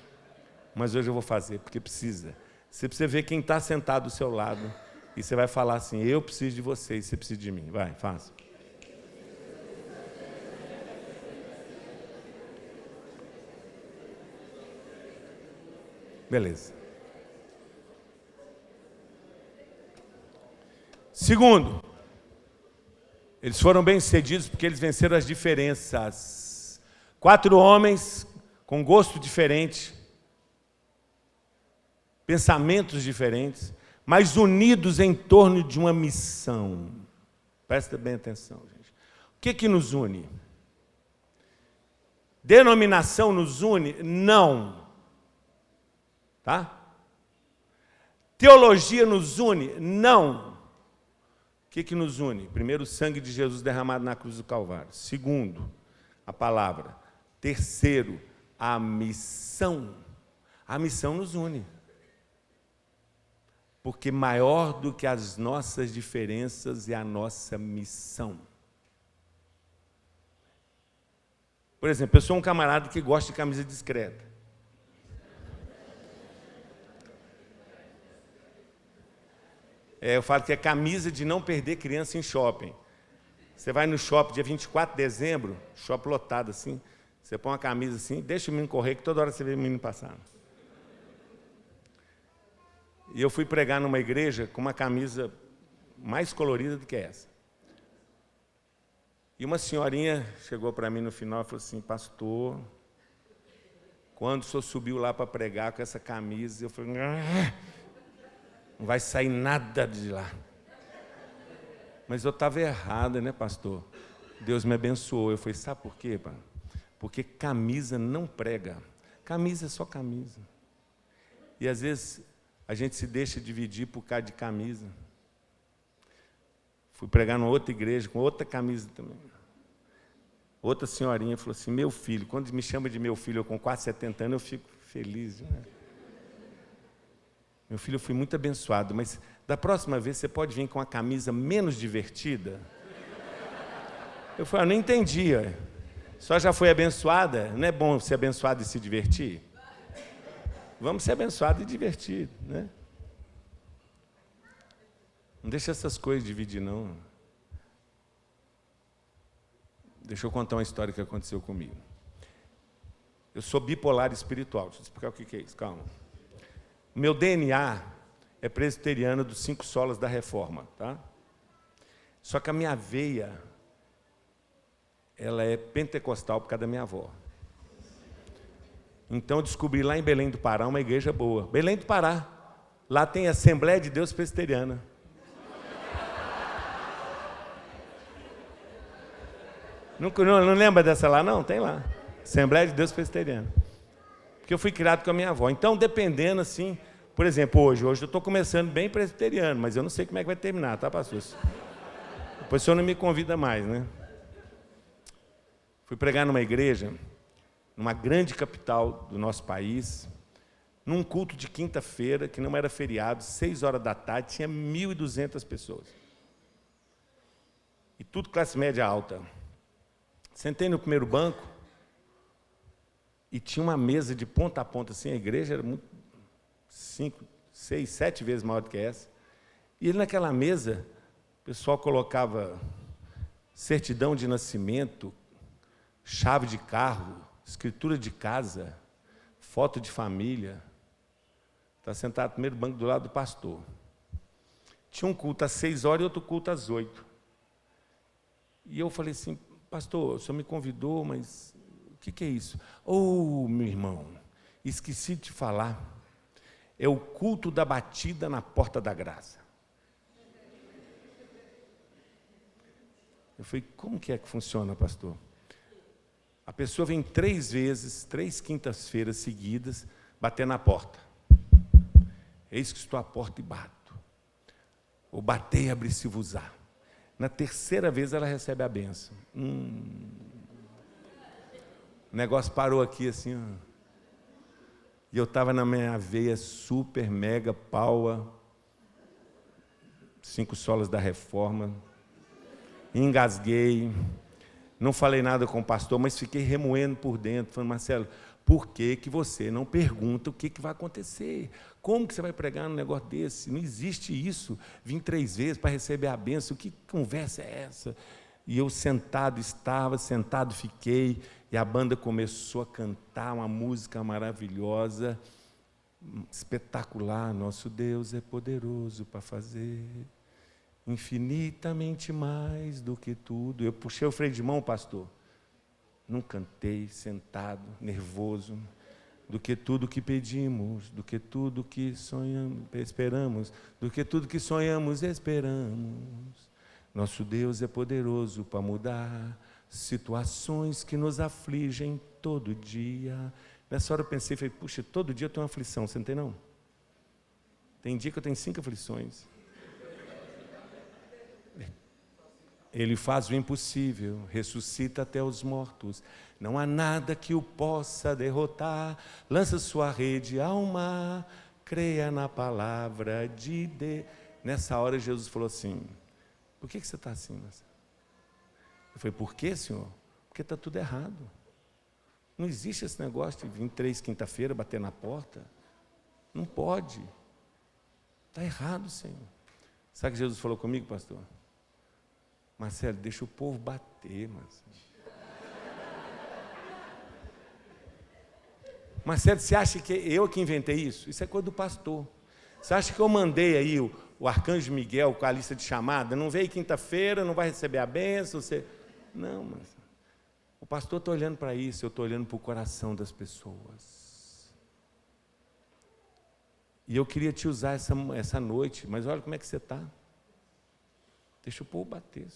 Speaker 1: Mas hoje eu vou fazer, porque precisa. Você precisa ver quem está sentado do seu lado. E você vai falar assim, eu preciso de você e você precisa de mim. Vai, faça. Beleza. Segundo, eles foram bem-sucedidos porque eles venceram as diferenças. 4 homens com gosto diferente, pensamentos diferentes, mas unidos em torno de uma missão. Presta bem atenção, gente. O que nos une? Denominação nos une? Não. Tá? Teologia nos une? Não. O que nos une? Primeiro, o sangue de Jesus derramado na cruz do Calvário. Segundo, a palavra. Terceiro, a missão. A missão nos une. Porque maior do que as nossas diferenças é a nossa missão. Por exemplo, eu sou um camarada que gosta de camisa discreta. Eu falo que é camisa de não perder criança em shopping. Você vai no shopping dia 24 de dezembro, shopping lotado assim, você põe uma camisa assim, deixa o menino correr, que toda hora você vê o menino passando. E eu fui pregar numa igreja com uma camisa mais colorida do que essa. E uma senhorinha chegou para mim no final e falou assim, pastor, quando o senhor subiu lá para pregar com essa camisa, eu falei, não vai sair nada de lá. Mas eu estava errada, né, pastor? Deus me abençoou. Eu falei, sabe por quê, pai? Porque camisa não prega. Camisa é só camisa. E às vezes a gente se deixa dividir por causa de camisa. Fui pregar numa outra igreja, com outra camisa também. Outra senhorinha falou assim, meu filho, quando me chama de meu filho, eu com quase 70 anos, eu fico feliz, né? Meu filho, eu fui muito abençoado, mas da próxima vez você pode vir com uma camisa menos divertida? Eu falei, eu não entendi. Só já foi abençoada? Não é bom ser abençoado e se divertir? Vamos ser abençoados e divertir, né? Não deixa essas coisas dividir, não. Deixa eu contar uma história que aconteceu comigo. Eu sou bipolar espiritual. Deixa eu explicar o que é isso, calma. O meu DNA é presbiteriano dos 5 solas da Reforma, tá? Só que a minha veia, ela é pentecostal por causa da minha avó. Então eu descobri lá em Belém do Pará uma igreja boa. Belém do Pará. Lá tem a Assembleia de Deus Presbiteriana. Não lembra dessa lá, não? Tem lá. Assembleia de Deus Presbiteriana. Porque eu fui criado com a minha avó. Então, dependendo assim, por exemplo, hoje eu estou começando bem presbiteriano, mas eu não sei como é que vai terminar, tá, pastor? Depois o senhor não me convida mais, né? Fui pregar numa igreja, numa grande capital do nosso país, num culto de quinta-feira, que não era feriado, 6 horas da tarde, tinha 1.200 pessoas. E tudo classe média alta. Sentei no primeiro banco e tinha uma mesa de ponta a ponta, assim, a igreja era 5, 6, 7 vezes maior do que essa. E ele naquela mesa, o pessoal colocava certidão de nascimento, chave de carro, escritura de casa, foto de família. Está sentado no primeiro banco do lado do pastor. Tinha um culto às 6 horas e outro culto às 8. E eu falei assim, pastor, o senhor me convidou, mas o que é isso? Oh, meu irmão, esqueci de te falar. É o culto da batida na porta da graça. Eu falei, como que é que funciona, pastor? A pessoa vem 3 vezes, 3 quintas-feiras seguidas, bater na porta. Eis que estou à porta e bato. Ou batei, abri-se-vos-á. Na 3ª vez ela recebe a bênção. O negócio parou aqui assim, ó. E eu estava na minha veia super, mega, paua, 5 solas da Reforma, engasguei, Não falei nada com o pastor, mas fiquei remoendo por dentro, falando, Marcelo, por que você não pergunta o que vai acontecer? Como que você vai pregar num negócio desse? Não existe isso. Vim 3 vezes para receber a bênção. Que conversa é essa? E eu sentado fiquei, e a banda começou a cantar uma música maravilhosa, espetacular. Nosso Deus é poderoso para fazer infinitamente mais do que tudo. Eu puxei o freio de mão, pastor. Não cantei, sentado, nervoso, do que tudo que pedimos, do que tudo que sonhamos, esperamos, do que tudo que sonhamos, esperamos. Nosso Deus é poderoso para mudar situações que nos afligem todo dia. Nessa hora eu pensei, falei, puxa, todo dia eu tenho uma aflição, você não tem não? Tem dia que eu tenho 5 aflições. Ele faz o impossível, ressuscita até os mortos. Não há nada que o possa derrotar. Lança sua rede ao mar, creia na palavra de Deus. Nessa hora Jesus falou assim, por que você está assim, Marcelo? Eu falei, por quê, senhor? Porque está tudo errado. Não existe esse negócio de vir 3 quinta-feira, bater na porta. Não pode. Está errado, Senhor. Sabe o que Jesus falou comigo, pastor? Marcelo, deixa o povo bater, Marcelo. Marcelo, você acha que eu que inventei isso? Isso é coisa do pastor. Você acha que eu mandei aí o arcanjo Miguel com a lista de chamada? Não veio quinta-feira, não vai receber a bênção? Você... Não, Marcelo. O pastor está olhando para isso, eu estou olhando para o coração das pessoas. E eu queria te usar essa noite, mas olha como é que você está. Deixa o povo bater.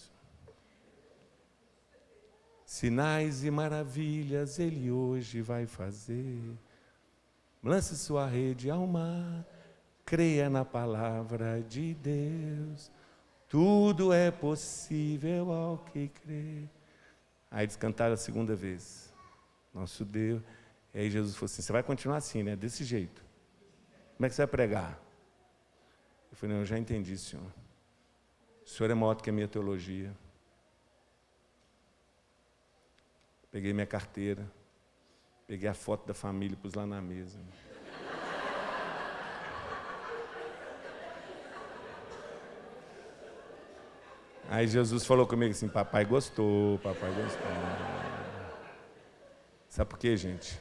Speaker 1: Sinais e maravilhas Ele hoje vai fazer. Lance sua rede ao mar, creia na palavra de Deus. Tudo é possível ao que crê. Aí eles cantaram a segunda vez. Nosso Deus. E aí Jesus falou assim, você vai continuar assim, né? Desse jeito. Como é que você vai pregar? Eu falei, não, eu já entendi, Senhor. O Senhor é maior do que a minha teologia. Peguei minha carteira, peguei a foto da família e pus lá na mesa. Aí Jesus falou comigo assim, papai gostou, papai gostou. Sabe por quê, gente?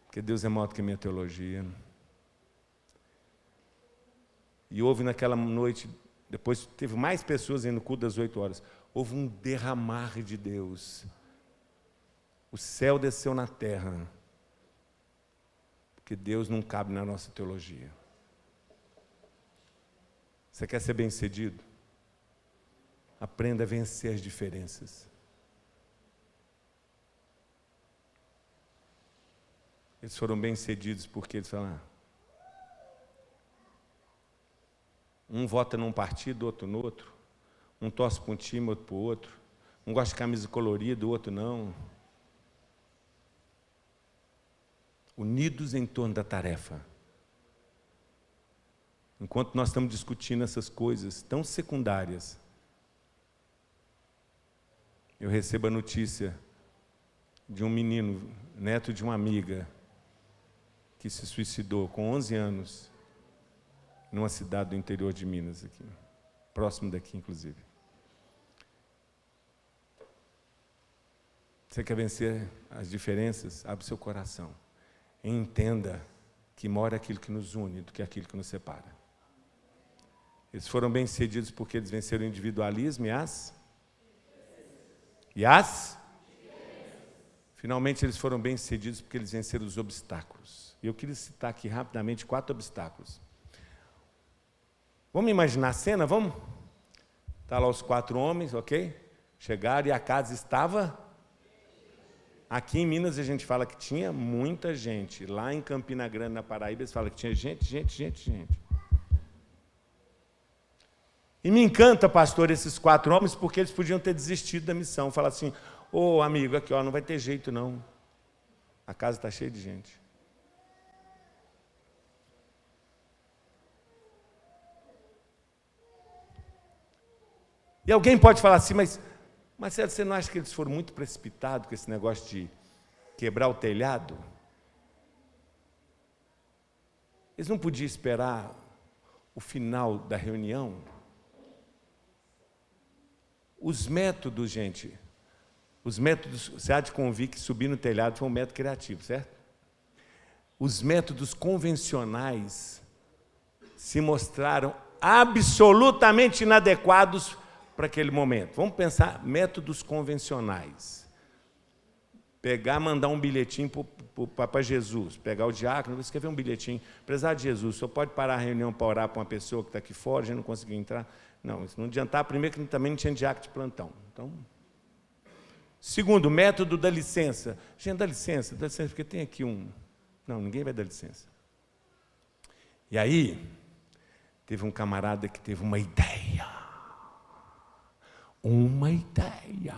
Speaker 1: Porque Deus é maior do que a minha teologia. E houve naquela noite, depois teve mais pessoas indo no culto das 8 horas, houve um derramar de Deus. O céu desceu na terra, porque Deus não cabe na nossa teologia. Você quer ser bem-sucedido? Aprenda a vencer as diferenças. Eles foram bem-sucedidos porque eles falaram, um vota num partido, outro no outro. Um torce para um time, outro para o outro. Um gosta de camisa colorida, o outro não. Unidos em torno da tarefa. Enquanto nós estamos discutindo essas coisas tão secundárias, eu recebo a notícia de um menino, neto de uma amiga, que se suicidou com 11 anos, numa cidade do interior de Minas, aqui, próximo daqui, inclusive. Você quer vencer as diferenças? Abre seu coração. E entenda que maior é aquilo que nos une do que aquilo que nos separa. Eles foram bem-sucedidos porque eles venceram o individualismo e as? Finalmente, eles foram bem-sucedidos porque eles venceram os obstáculos. E eu queria citar aqui rapidamente 4 obstáculos. Vamos imaginar a cena, vamos? Está lá os 4 homens, ok? Chegaram e a casa estava... Aqui em Minas a gente fala que tinha muita gente. Lá em Campina Grande, na Paraíba, eles falam que tinha gente. E me encanta, pastor, esses 4 homens, porque eles podiam ter desistido da missão. Falar assim, ô amigo, aqui ó, não vai ter jeito não. A casa está cheia de gente. E alguém pode falar assim, mas Marcelo, você não acha que eles foram muito precipitados com esse negócio de quebrar o telhado? Eles não podiam esperar o final da reunião? Os métodos, gente, você há de convir que subir no telhado foi um método criativo, certo? Os métodos convencionais se mostraram absolutamente inadequados para aquele momento. Vamos pensar métodos convencionais. Mandar um bilhetinho para Jesus, pegar o diácono, escrever um bilhetinho, prezado de Jesus, o senhor pode parar a reunião para orar para uma pessoa que está aqui fora, a gente não conseguiu entrar? Não, isso não adiantava, primeiro que também não tinha diácono de plantão. Então, segundo, método da licença. Gente, dá licença, porque tem aqui um... Não, ninguém vai dar licença. E aí, teve um camarada que teve uma ideia. Uma ideia.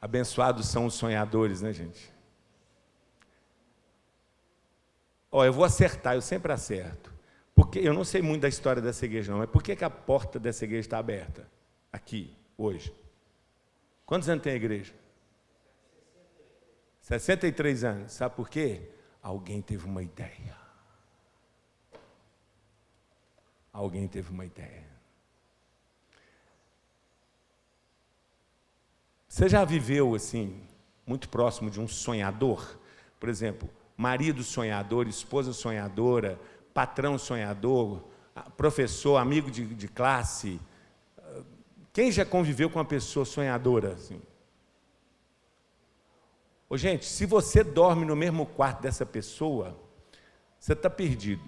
Speaker 1: Abençoados são os sonhadores, né, gente? Eu vou acertar, eu sempre acerto. Porque eu não sei muito da história dessa igreja, não, mas por que a porta dessa igreja está aberta? Aqui, hoje. Quantos anos tem a igreja? 63 anos. Sabe por quê? Alguém teve uma ideia. Alguém teve uma ideia. Você já viveu, assim, muito próximo de um sonhador? Por exemplo, marido sonhador, esposa sonhadora, patrão sonhador, professor, amigo de classe. Quem já conviveu com uma pessoa sonhadora? Assim? Gente, se você dorme no mesmo quarto dessa pessoa, você está perdido.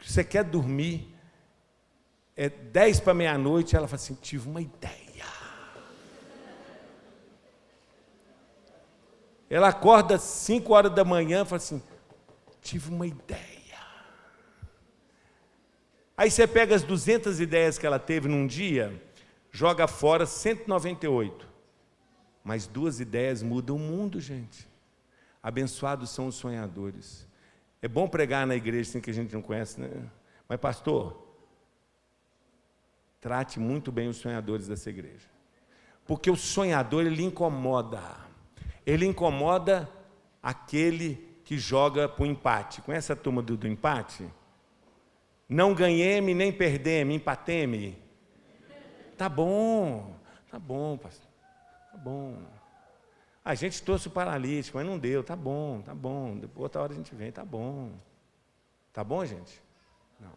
Speaker 1: Você quer dormir, 10 para meia-noite, ela fala assim, tive uma ideia. Ela acorda às 5 horas da manhã e fala assim, tive uma ideia. Aí você pega as 200 ideias que ela teve num dia, joga fora 198. Mas 2 ideias mudam o mundo, gente. Abençoados são os sonhadores. É bom pregar na igreja assim que a gente não conhece, né? Mas, pastor, trate muito bem os sonhadores dessa igreja. Porque o sonhador, ele incomoda. Ele incomoda aquele que joga para o empate. Conhece a turma do empate? Não ganheme, nem perdeme, empateme. Tá bom, pastor. Tá bom. A gente trouxe o paralítico, mas não deu. Tá bom. Outra hora a gente vem, tá bom. Tá bom, gente? Não. O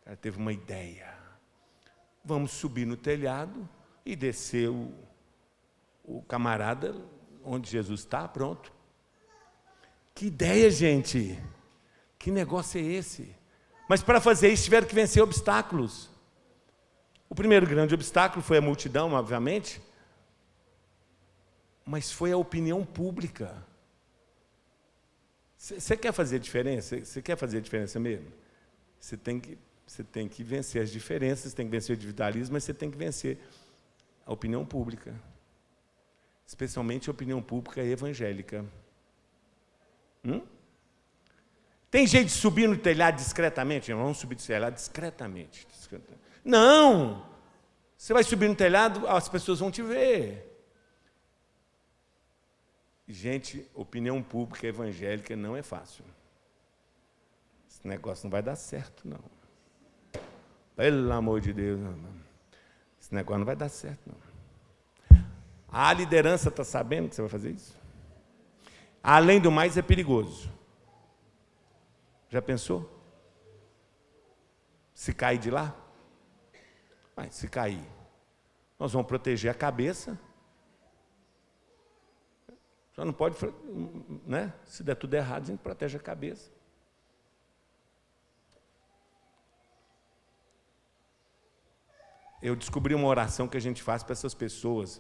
Speaker 1: cara teve uma ideia. Vamos subir no telhado e descer o camarada onde Jesus está, pronto. Que ideia, gente! Que negócio é esse? Mas para fazer isso tiveram que vencer obstáculos. O primeiro grande obstáculo foi a multidão, obviamente, mas foi a opinião pública. Você quer fazer diferença? Você quer fazer diferença mesmo? Você tem que vencer as diferenças, tem que vencer o individualismo, mas você tem que vencer a opinião pública. Especialmente a opinião pública evangélica. Tem jeito de subir no telhado discretamente? Vamos subir no telhado discretamente. Não! Você vai subir no telhado, as pessoas vão te ver. Gente, opinião pública evangélica não é fácil. Esse negócio não vai dar certo, não. Pelo amor de Deus, não. Esse negócio não vai dar certo, não. A liderança está sabendo que você vai fazer isso? Além do mais, é perigoso. Já pensou? Se cair de lá? Mas se cair, nós vamos proteger a cabeça. Só não pode, né? Se der tudo errado, a gente protege a cabeça. Eu descobri uma oração que a gente faz para essas pessoas,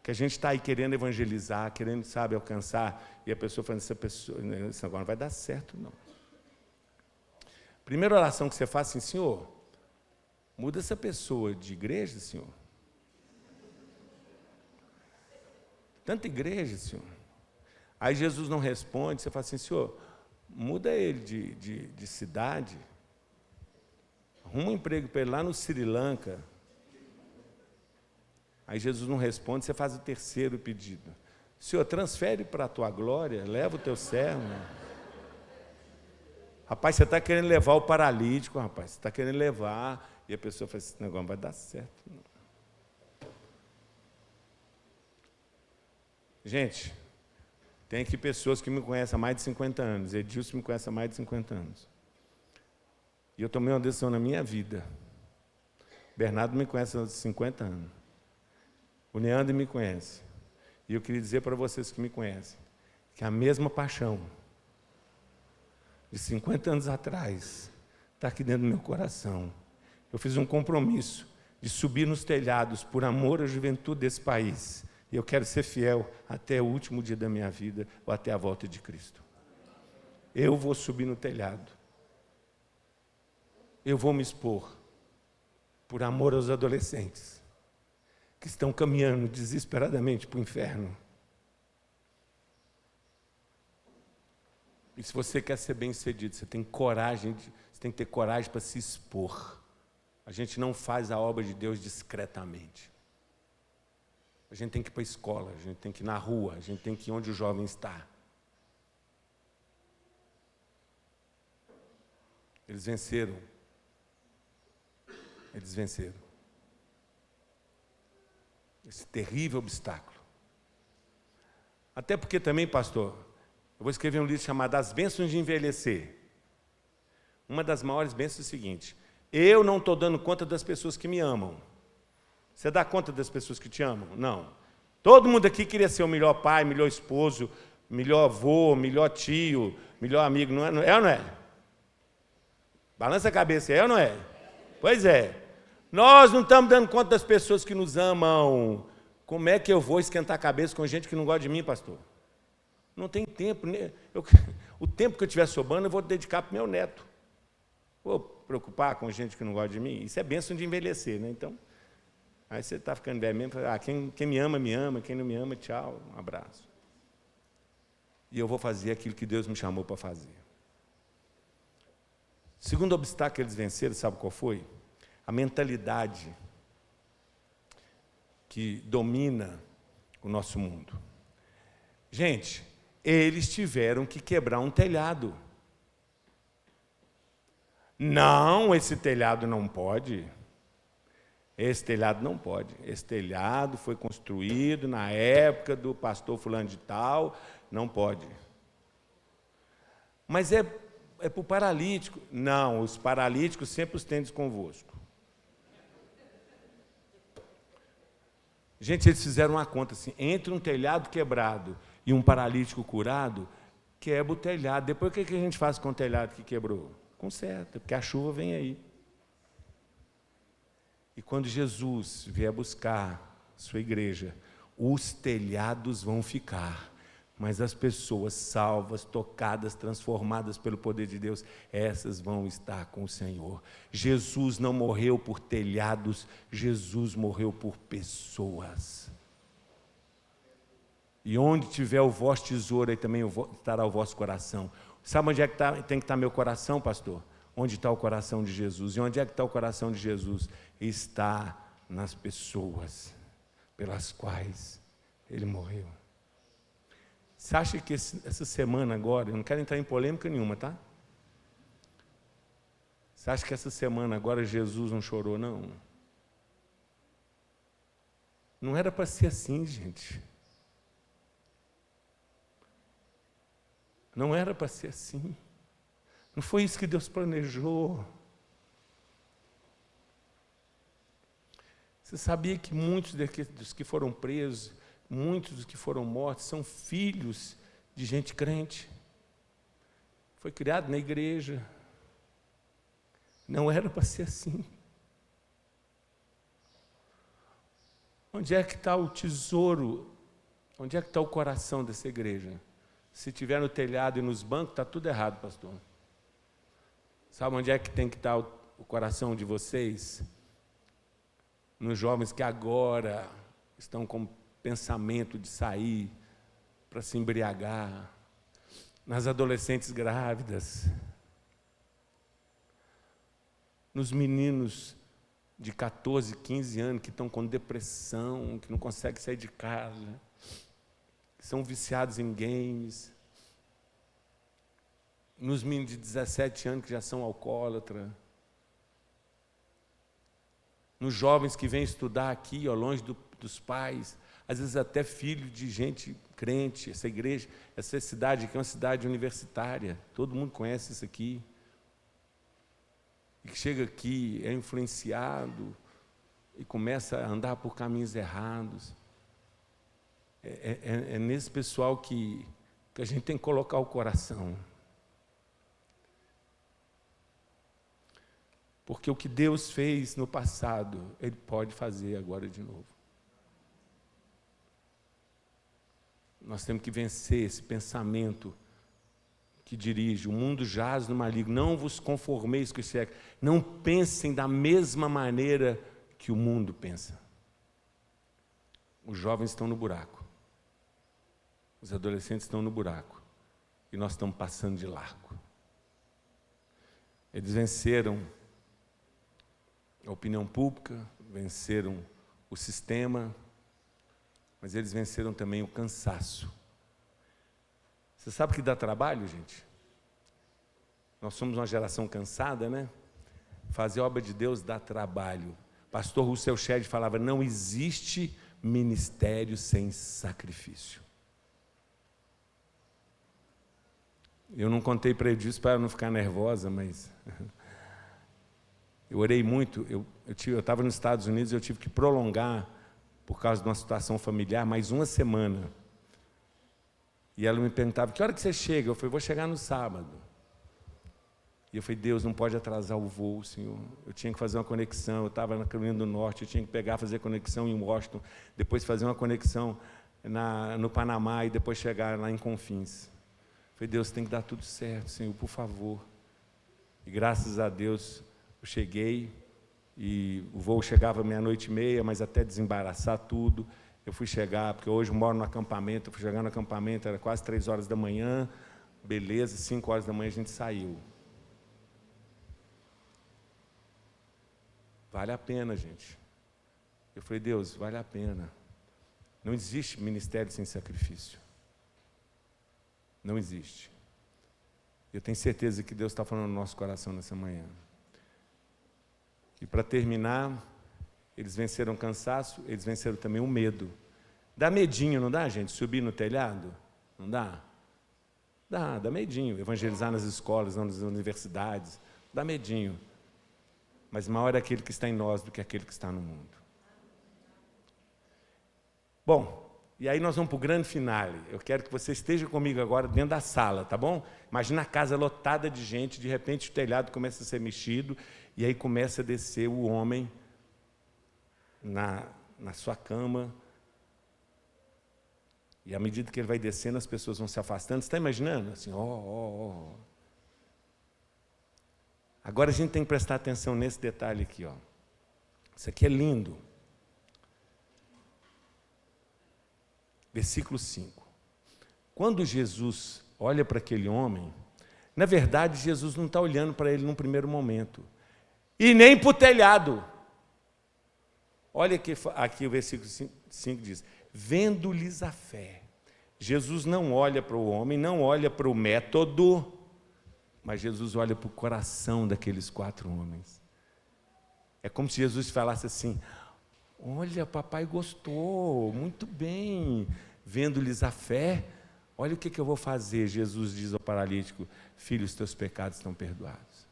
Speaker 1: que a gente está aí querendo evangelizar, querendo, sabe, alcançar, e a pessoa falando, isso agora não vai dar certo, não. Primeira oração que você faz assim, Senhor, muda essa pessoa de igreja, Senhor. Tanta igreja, Senhor. Aí Jesus não responde, você fala assim, Senhor, muda ele de cidade. arruma um emprego para ele lá no Sri Lanka. Aí Jesus não responde, você faz o terceiro pedido. Senhor, transfere para a tua glória, leva o teu servo. Rapaz, você está querendo levar o paralítico, rapaz, você está querendo levar. E a pessoa fala, esse negócio não vai dar certo. Não. Gente, tem aqui pessoas que me conhecem há mais de 50 anos. Edilson me conhece há mais de 50 anos. E eu tomei uma decisão na minha vida. Bernardo me conhece há 50 anos. O Neandro me conhece. E eu queria dizer para vocês que me conhecem, que a mesma paixão de 50 anos atrás está aqui dentro do meu coração. Eu fiz um compromisso de subir nos telhados por amor à juventude desse país. E eu quero ser fiel até o último dia da minha vida, ou até a volta de Cristo. Eu vou subir no telhado. Eu vou me expor por amor aos adolescentes que estão caminhando desesperadamente para o inferno. E se você quer ser bem-sucedido, você tem que ter coragem para se expor. A gente não faz a obra de Deus discretamente. A gente tem que ir para a escola, a gente tem que ir na rua, a gente tem que ir onde o jovem está. Eles venceram. Eles venceram esse terrível obstáculo. Até porque também, pastor, eu vou escrever um livro chamado As Bênçãos de Envelhecer. Uma das maiores bênçãos é o seguinte: eu não estou dando conta das pessoas que me amam. Você dá conta das pessoas que te amam? Não. Todo mundo aqui queria ser o melhor pai, melhor esposo, melhor avô, melhor tio, melhor amigo, não é ou não é? Balança a cabeça, é ou não é? Pois é. Nós não estamos dando conta das pessoas que nos amam. Como é que eu vou esquentar a cabeça com gente que não gosta de mim, pastor? Não tem tempo. O tempo que eu estiver sobrando, eu vou dedicar para o meu neto. Vou preocupar com gente que não gosta de mim? Isso é bênção de envelhecer, né? Então, aí você está ficando velho mesmo, quem me ama, quem não me ama, tchau, um abraço. E eu vou fazer aquilo que Deus me chamou para fazer. O segundo obstáculo que eles venceram, sabe qual foi? A mentalidade que domina o nosso mundo. Gente, eles tiveram que quebrar um telhado. Não, esse telhado não pode. Esse telhado não pode. Esse telhado foi construído na época do pastor fulano de tal, não pode. Mas é para o paralítico. Não, os paralíticos sempre os tendes convosco. Gente, eles fizeram uma conta assim, entre um telhado quebrado e um paralítico curado, quebra o telhado. Depois o que a gente faz com o telhado que quebrou? Conserta, porque a chuva vem aí. E quando Jesus vier buscar sua igreja, os telhados vão ficar, mas as pessoas salvas, tocadas, transformadas pelo poder de Deus, essas vão estar com o Senhor. Jesus não morreu por telhados, Jesus morreu por pessoas. E onde tiver o vosso tesouro, aí também estará o vosso coração. Sabe onde é que tem que estar meu coração, pastor? Onde está o coração de Jesus? E onde é que está o coração de Jesus? Está nas pessoas pelas quais Ele morreu. Você acha que essa semana agora, eu não quero entrar em polêmica nenhuma, tá? Você acha que essa semana agora Jesus não chorou, não? Não era para ser assim, gente. Não era para ser assim. Não foi isso que Deus planejou. Você sabia que muitos dos que foram presos, muitos dos que foram mortos, são filhos de gente crente? Foi criado na igreja. Não era para ser assim. Onde é que está o tesouro? Onde é que está o coração dessa igreja? Se tiver no telhado e nos bancos, está tudo errado, pastor. Sabe onde é que tem que estar o coração de vocês? Nos jovens que agora estão com pensamento de sair para se embriagar, nas adolescentes grávidas, nos meninos de 14, 15 anos que estão com depressão, que não conseguem sair de casa, que são viciados em games, nos meninos de 17 anos que já são alcoólatras, nos jovens que vêm estudar aqui, longe dos pais, às vezes até filho de gente crente. Essa igreja, essa cidade aqui é uma cidade universitária, todo mundo conhece isso aqui, e que chega aqui, é influenciado e começa a andar por caminhos errados. É nesse pessoal que a gente tem que colocar o coração. Porque o que Deus fez no passado, Ele pode fazer agora de novo. Nós temos que vencer esse pensamento que dirige: o mundo jaz no maligno, não vos conformeis com esse século. Não pensem da mesma maneira que o mundo pensa. Os jovens estão no buraco. Os adolescentes estão no buraco. E nós estamos passando de largo. Eles venceram a opinião pública, venceram o sistema, mas eles venceram também o cansaço. Você sabe que dá trabalho, gente? Nós somos uma geração cansada, né? Fazer a obra de Deus dá trabalho. Pastor Rousseau Shedd falava: não existe ministério sem sacrifício. Eu não contei para ele disso para não ficar nervosa, mas eu orei muito. Eu estava nos Estados Unidos e eu tive que prolongar, por causa de uma situação familiar, mais uma semana. E ela me perguntava: que hora que você chega? Eu falei: vou chegar no sábado. E eu falei: Deus, não pode atrasar o voo, Senhor. Eu tinha que fazer uma conexão, eu estava na Carolina do Norte, eu tinha que fazer conexão em Washington, depois fazer uma conexão no Panamá e depois chegar lá em Confins. Eu falei: Deus, tem que dar tudo certo, Senhor, por favor. E graças a Deus eu cheguei, e o voo chegava 00:30, mas até desembaraçar tudo, eu fui chegar, porque hoje eu moro no acampamento, eu fui chegar no acampamento, era quase 3 horas da manhã, beleza, 5 horas da manhã a gente saiu. Vale a pena, gente. Eu falei: Deus, vale a pena. Não existe ministério sem sacrifício. Não existe. Eu tenho certeza que Deus está falando no nosso coração nessa manhã. E para terminar, eles venceram o cansaço, eles venceram também o medo. Dá medinho, não dá, gente? Subir no telhado? Não dá? Dá medinho. Evangelizar nas escolas, nas universidades, dá medinho. Mas maior é aquele que está em nós do que aquele que está no mundo. Bom, e aí nós vamos para o grande finale. Eu quero que você esteja comigo agora dentro da sala, tá bom? Imagina a casa lotada de gente, de repente o telhado começa a ser mexido, e aí começa a descer o homem na sua cama. E à medida que ele vai descendo, as pessoas vão se afastando. Você está imaginando? Assim, ó. Agora a gente tem que prestar atenção nesse detalhe aqui, ó. Isso aqui é lindo. Versículo 5. Quando Jesus olha para aquele homem, na verdade, Jesus não está olhando para ele num primeiro momento. E nem para o telhado. Olha aqui o versículo 5 diz: vendo-lhes a fé. Jesus não olha para o homem, não olha para o método, mas Jesus olha para o coração daqueles 4 homens. É como se Jesus falasse assim: olha, papai gostou, muito bem. Vendo-lhes a fé, olha o que eu vou fazer. Jesus diz ao paralítico: filho, os teus pecados estão perdoados.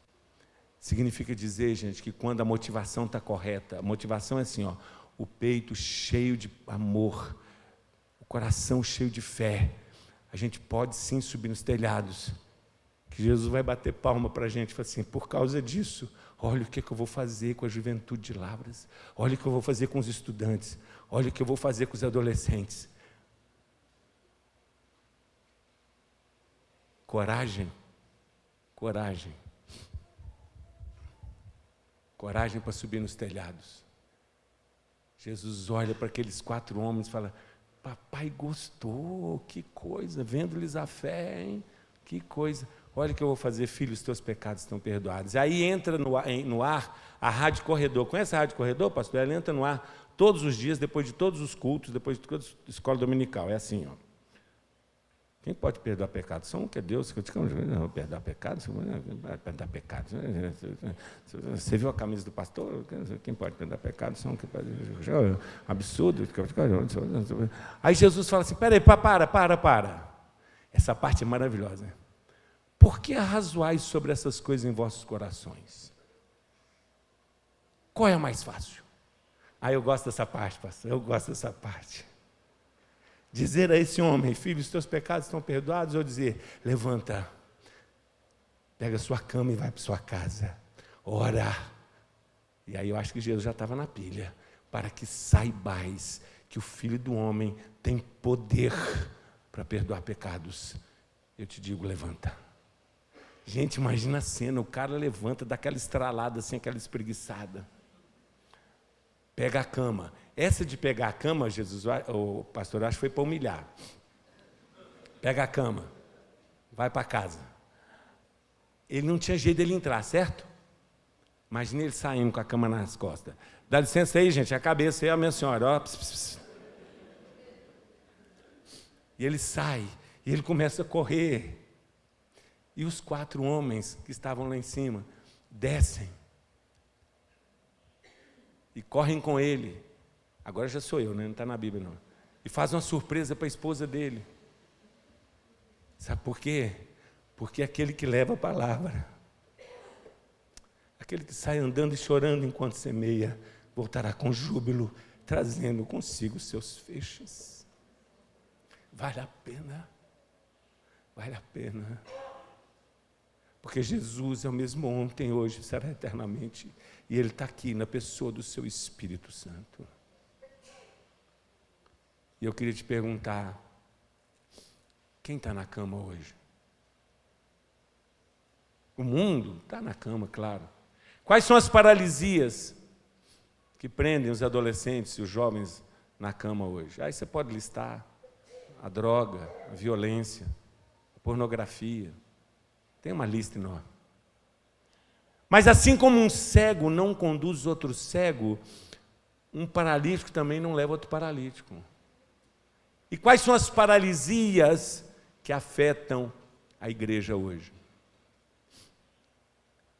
Speaker 1: Significa dizer, gente, que quando a motivação está correta, a motivação é assim, ó, o peito cheio de amor, o coração cheio de fé, a gente pode sim subir nos telhados, que Jesus vai bater palma para a gente e falar assim: por causa disso, olha o que eu vou fazer com a juventude de Lavras, olha o que eu vou fazer com os estudantes, olha o que eu vou fazer com os adolescentes. Coragem, coragem. Coragem para subir nos telhados. Jesus olha para aqueles 4 homens e fala: papai gostou, que coisa, vendo-lhes a fé, hein? Que coisa. olha o que eu vou fazer, filho, os teus pecados estão perdoados. Aí entra no ar a Rádio Corredor. Conhece a Rádio Corredor, pastor? Ela entra no ar todos os dias, depois de todos os cultos, depois de toda a escola dominical. É assim, ó. Quem pode perdoar pecados? Só um que é Deus. Não, perdoar pecados? Perdoar pecados. Você viu a camisa do pastor? Quem pode perdoar pecados? Só um que pode. Absurdo. Aí Jesus fala assim, peraí, para. Essa parte é maravilhosa. Por que arrazoais sobre essas coisas em vossos corações? Qual é a mais fácil? Eu gosto dessa parte, pastor, eu gosto dessa parte. Dizer a esse homem, filho, os teus pecados estão perdoados, ou dizer, levanta, pega a sua cama e vai para sua casa, ora. E aí eu acho que Jesus já estava na pilha, para que saibais que o Filho do Homem tem poder para perdoar pecados. Eu te digo, levanta. Gente, imagina a cena, o cara levanta, dá aquela estralada assim, aquela espreguiçada. Pega a cama. Essa de pegar a cama, o pastor acho que foi para humilhar. Pega a cama, vai para casa. Ele não tinha jeito dele entrar, certo? Imagina ele saindo com a cama nas costas. Dá licença aí, gente, a cabeça aí, a minha senhora. Ó, pss, pss. E ele sai, e ele começa a correr. E os 4 homens que estavam lá em cima descem e correm com ele. Agora já sou eu, né? Não está na Bíblia, não. E faz uma surpresa para a esposa dele. Sabe por quê? Porque aquele que leva a palavra, aquele que sai andando e chorando enquanto semeia, voltará com júbilo, trazendo consigo seus feixes. Vale a pena. Vale a pena. Porque Jesus é o mesmo ontem, hoje, será eternamente. E Ele está aqui na pessoa do seu Espírito Santo. E eu queria te perguntar, quem está na cama hoje? O mundo está na cama, claro. Quais são as paralisias que prendem os adolescentes e os jovens na cama hoje? Aí você pode listar a droga, a violência, a pornografia. Tem uma lista enorme. Mas assim como um cego não conduz outro cego, um paralítico também não leva outro paralítico. E quais são as paralisias que afetam a igreja hoje?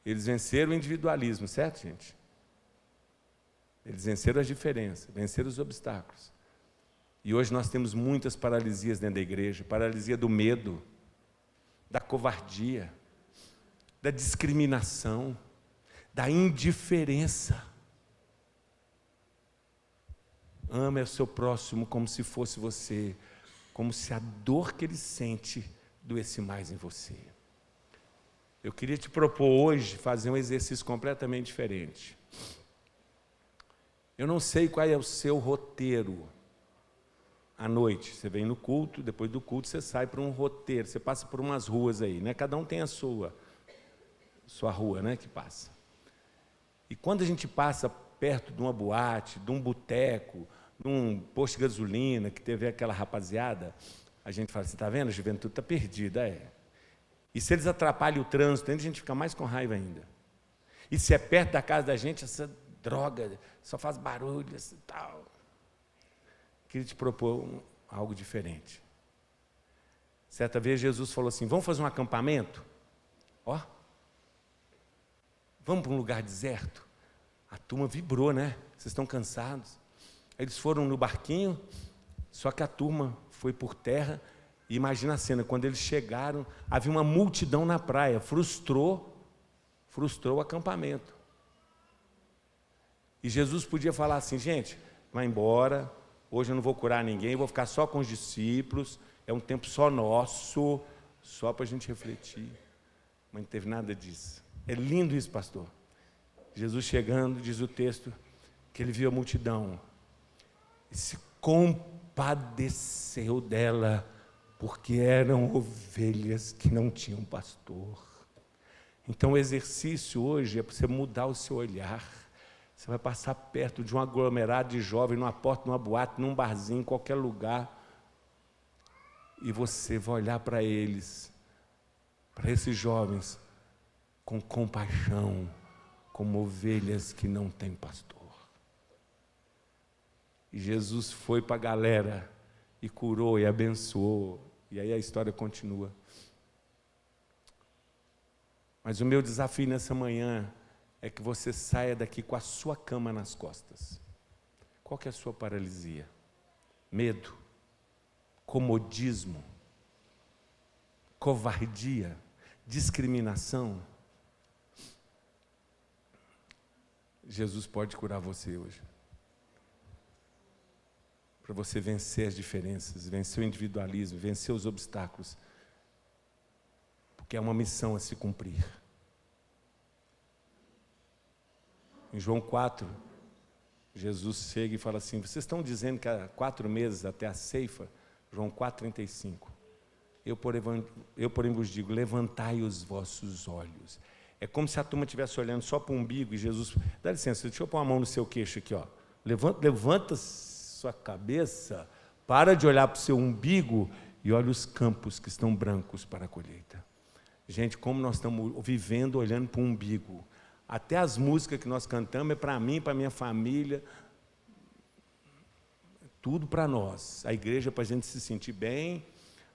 Speaker 1: Eles venceram o individualismo, certo, gente? Eles venceram as diferenças, venceram os obstáculos. E hoje nós temos muitas paralisias dentro da igreja, paralisia do medo, da covardia, da discriminação, da indiferença. Ame o seu próximo como se fosse você, como se a dor que ele sente doesse mais em você. Eu queria te propor hoje fazer um exercício completamente diferente. Eu não sei qual é o seu roteiro. À noite, você vem no culto, depois do culto você sai para um roteiro, você passa por umas ruas aí, né? Cada um tem a sua rua, né, que passa. E quando a gente passa perto de uma boate, de um boteco, de um posto de gasolina, que teve aquela rapaziada, a gente fala assim, está vendo? A juventude está perdida, é. E se eles atrapalham o trânsito, a gente fica mais com raiva ainda. E se é perto da casa da gente, essa droga só faz barulho, assim, tal. Queria te propor algo diferente. Certa vez Jesus falou assim, vamos fazer um acampamento? Ó, vamos para um lugar deserto? A turma vibrou, né? Vocês estão cansados? Eles foram no barquinho, só que a turma foi por terra. E imagina a cena, quando eles chegaram, havia uma multidão na praia, frustrou o acampamento. E Jesus podia falar assim, gente, vai embora, hoje eu não vou curar ninguém, vou ficar só com os discípulos, é um tempo só nosso, só para a gente refletir. Mas não teve nada disso. É lindo isso, pastor. Jesus chegando, diz o texto, que ele viu a multidão e se compadeceu dela, porque eram ovelhas que não tinham pastor. Então o exercício hoje é para você mudar o seu olhar. Você vai passar perto de um aglomerado de jovens, numa porta, numa boate, num barzinho, em qualquer lugar, e você vai olhar para eles para esses jovens com compaixão, como ovelhas que não têm pastor. E Jesus foi para a galera e curou e abençoou. E aí a história continua. Mas o meu desafio nessa manhã é que você saia daqui com a sua cama nas costas. Qual que é a sua paralisia? Medo, comodismo, covardia, discriminação. Jesus pode curar você hoje. Para você vencer as diferenças, vencer o individualismo, vencer os obstáculos. Porque é uma missão a se cumprir. Em João 4, Jesus chega e fala assim, vocês estão dizendo que há 4 meses até a ceifa? João 4,35. Eu, porém, vos digo, levantai os vossos olhos. É como se a turma estivesse olhando só para o umbigo e Jesus... Dá licença, deixa eu pôr a mão no seu queixo aqui. Ó. Levanta sua cabeça, para de olhar para o seu umbigo e olha os campos que estão brancos para a colheita. Gente, como nós estamos vivendo olhando para o umbigo. Até as músicas que nós cantamos é para mim, para a minha família. Tudo para nós. A igreja é para a gente se sentir bem,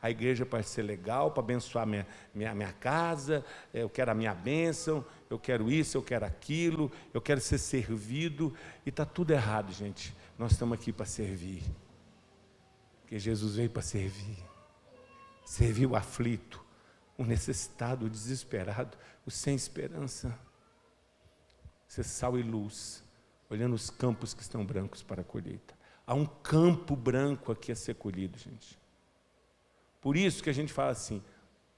Speaker 1: a igreja é para ser legal, para abençoar minha casa, eu quero a minha bênção, eu quero isso, eu quero aquilo, eu quero ser servido. E está tudo errado, gente. Nós estamos aqui para servir. Porque Jesus veio para servir. Servir o aflito, o necessitado, o desesperado, o sem esperança. Ser sal e luz, olhando os campos que estão brancos para a colheita. Há um campo branco aqui a ser colhido, gente. Por isso que a gente fala assim,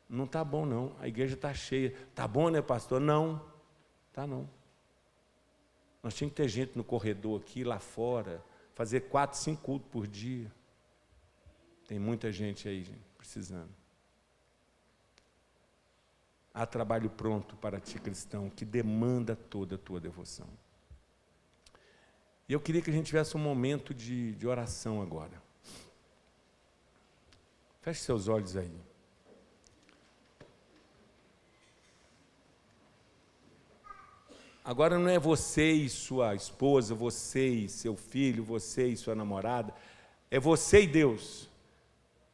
Speaker 1: não está bom não, a igreja está cheia. Está bom, né, pastor? Não, está não. Nós tínhamos que ter gente no corredor aqui, lá fora, fazer 4, 5 cultos por dia. Tem muita gente aí, gente, precisando. Há trabalho pronto para ti, cristão, que demanda toda a tua devoção. E eu queria que a gente tivesse um momento de oração agora. Feche seus olhos aí. Agora não é você e sua esposa, você e seu filho, você e sua namorada. É você e Deus.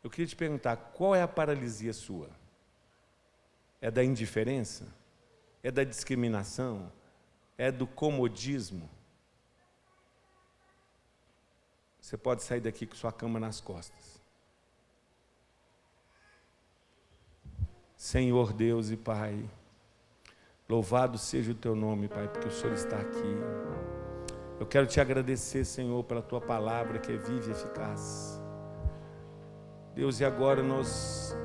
Speaker 1: Eu queria te perguntar, qual é a paralisia sua? É da indiferença? É da discriminação? É do comodismo? Você pode sair daqui com sua cama nas costas. Senhor Deus e Pai, louvado seja o Teu nome, Pai, porque o Senhor está aqui. Eu quero Te agradecer, Senhor, pela Tua palavra que é viva e eficaz. Deus, e agora nós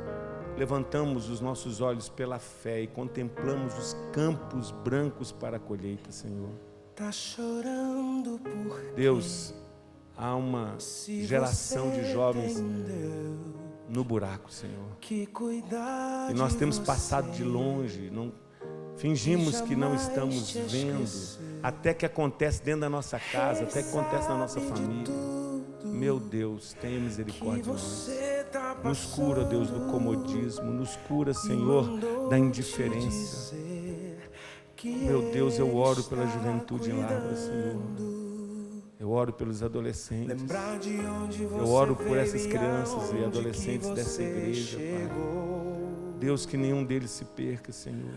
Speaker 1: levantamos os nossos olhos pela fé e contemplamos os campos brancos para a colheita, Senhor.
Speaker 6: Tá chorando por
Speaker 1: Deus, há uma geração de jovens no buraco, Senhor. E nós temos passado de longe, fingimos que não estamos vendo, até que acontece dentro da nossa casa, até que acontece na nossa família. Meu Deus, tenha misericórdia de nós. Nos cura, Deus, do comodismo, nos cura, Senhor, da indiferença. Meu Deus, eu oro pela juventude em Lavras, Senhor. Eu oro pelos adolescentes. Eu oro por essas crianças e adolescentes dessa igreja, Pai. Deus, que nenhum deles se perca, Senhor.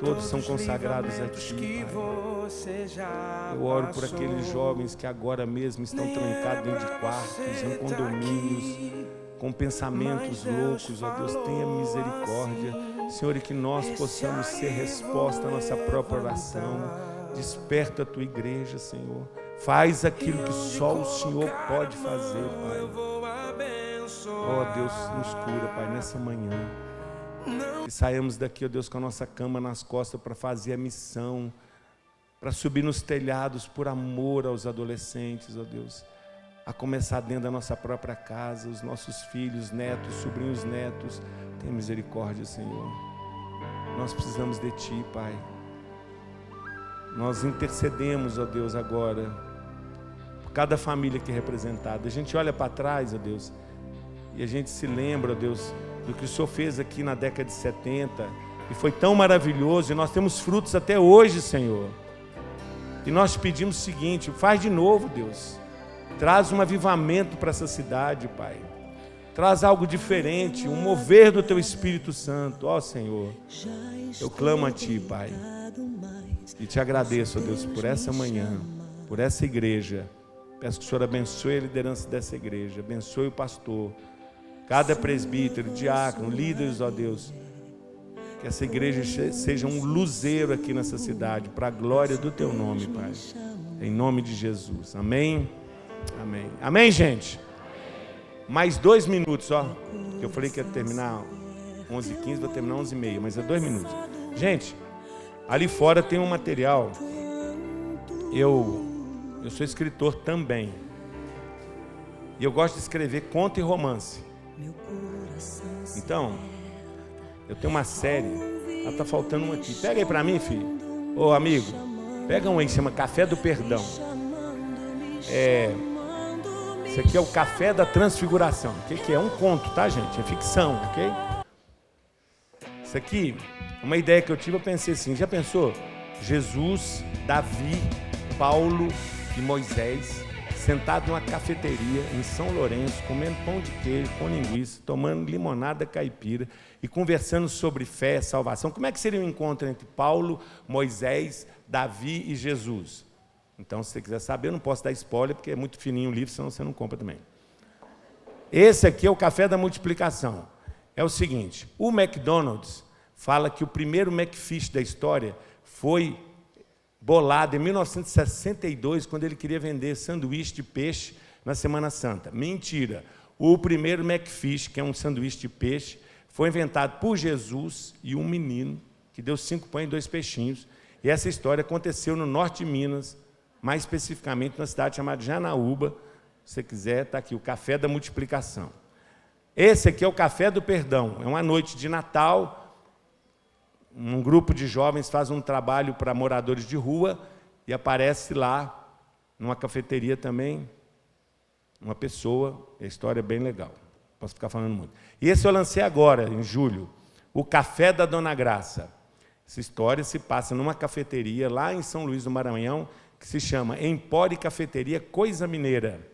Speaker 1: Todos são consagrados a Ti, Pai. Eu oro por aqueles jovens que agora mesmo estão trancados dentro de quartos, em condomínios, com pensamentos loucos. Ó Deus, tenha misericórdia, Senhor, e que nós possamos ser resposta à nossa própria oração. Desperta a Tua igreja, Senhor. Faz aquilo que só o Senhor pode fazer, Pai. Ó Deus, nos cura, Pai, nessa manhã. Que saímos daqui, ó Deus, com a nossa cama nas costas para fazer a missão, para subir nos telhados por amor aos adolescentes, ó Deus, a começar dentro da nossa própria casa, os nossos filhos, netos, sobrinhos, netos. Tenha misericórdia, Senhor. Nós precisamos de Ti, Pai. Nós intercedemos, ó Deus, agora, por cada família aqui representada. A gente olha para trás, ó Deus, e a gente se lembra, ó Deus, do que o Senhor fez aqui na década de 70, e foi tão maravilhoso, e nós temos frutos até hoje, Senhor. E nós pedimos o seguinte: faz de novo, Deus. Traz um avivamento para essa cidade, Pai. Traz algo diferente, um mover do Teu Espírito Santo. Ó Senhor, eu clamo a Ti, Pai. E Te agradeço, ó Deus, por essa manhã, por essa igreja. Peço que o Senhor abençoe a liderança dessa igreja, abençoe o pastor, cada presbítero, diácono, líderes, ó Deus. Que essa igreja seja um luzeiro aqui nessa cidade, para a glória do Teu nome, Pai. Em nome de Jesus. Amém? Amém. Amém, gente? Mais 2 minutos, ó. Eu falei que ia terminar 11h15, vou terminar 11h30, mas é 2 minutos. Gente, ali fora tem um material. Eu sou escritor também. E eu gosto de escrever conto e romance. Então, eu tenho uma série, ela tá faltando uma aqui. Pega aí pra mim, filho. Ô, amigo, pega um aí, chama Café do Perdão. Esse aqui é o Café da Transfiguração. O que é? Um conto, tá, gente? É ficção, ok? Isso aqui, uma ideia que eu tive, eu pensei assim, já pensou? Jesus, Davi, Paulo e Moisés sentado numa cafeteria em São Lourenço, comendo pão de queijo com linguiça, tomando limonada caipira e conversando sobre fé e salvação. Como é que seria o encontro entre Paulo, Moisés, Davi e Jesus? Então, se você quiser saber, eu não posso dar spoiler, porque é muito fininho o livro, senão você não compra também. Esse aqui é o Café da Multiplicação. É o seguinte, o McDonald's fala que o primeiro McFish da história foi bolado em 1962, quando ele queria vender sanduíche de peixe na Semana Santa. Mentira! O primeiro McFish, que é um sanduíche de peixe, foi inventado por Jesus e um menino que deu 5 pães e 2 peixinhos. E essa história aconteceu no norte de Minas, mais especificamente numa cidade chamada Janaúba. Se você quiser, está aqui, o Café da Multiplicação. Esse aqui é o Café do Perdão. É uma noite de Natal. Um grupo de jovens faz um trabalho para moradores de rua e aparece lá, numa cafeteria também, uma pessoa. A história é bem legal. Posso ficar falando muito. E esse eu lancei agora, em julho, o Café da Dona Graça. Essa história se passa numa cafeteria lá em São Luís do Maranhão, que se chama Empório Cafeteria Coisa Mineira.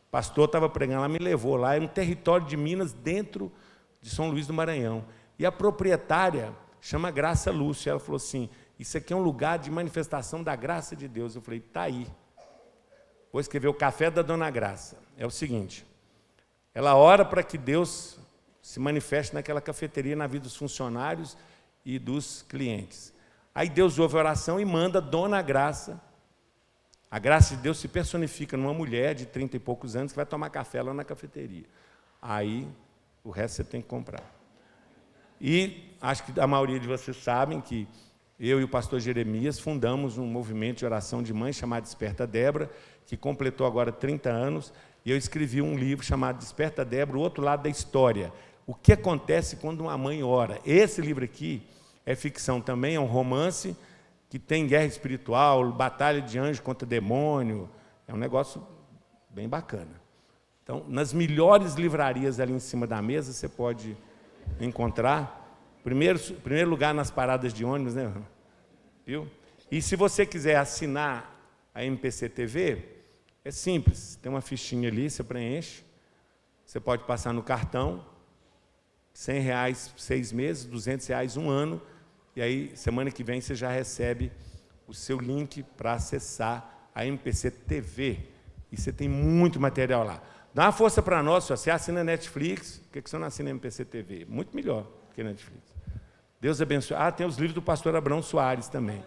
Speaker 1: O pastor estava pregando lá, me levou lá, é um território de Minas dentro de São Luís do Maranhão. E a proprietária chama Graça Lúcia. Ela falou assim, isso aqui é um lugar de manifestação da graça de Deus. Eu falei, tá aí. Vou escrever o Café da Dona Graça. É o seguinte, ela ora para que Deus se manifeste naquela cafeteria, na vida dos funcionários e dos clientes. Aí Deus ouve a oração e manda Dona Graça. A graça de Deus se personifica numa mulher de 30 e poucos anos que vai tomar café lá na cafeteria. Aí, o resto você tem que comprar. E acho que a maioria de vocês sabem que eu e o pastor Jeremias fundamos um movimento de oração de mãe chamado Desperta Débora, que completou agora 30 anos, e eu escrevi um livro chamado Desperta Débora, o outro lado da história. O que acontece quando uma mãe ora? Esse livro aqui é ficção também, é um romance que tem guerra espiritual, batalha de anjo contra demônio, é um negócio bem bacana. Então, nas melhores livrarias ali em cima da mesa, você pode encontrar. Primeiro lugar nas paradas de ônibus, né? Viu? E se você quiser assinar a MPC TV, é simples. Tem uma fichinha ali, você preenche. Você pode passar no cartão, R$100 6 meses, R$200 um ano. E aí, semana que vem, você já recebe o seu link para acessar a MPC TV. E você tem muito material lá. Dá uma força para nós, se você assina Netflix, por que você não assina MPC TV? Muito melhor que Netflix. Deus abençoe. Ah, tem os livros do pastor Abrão Soares também.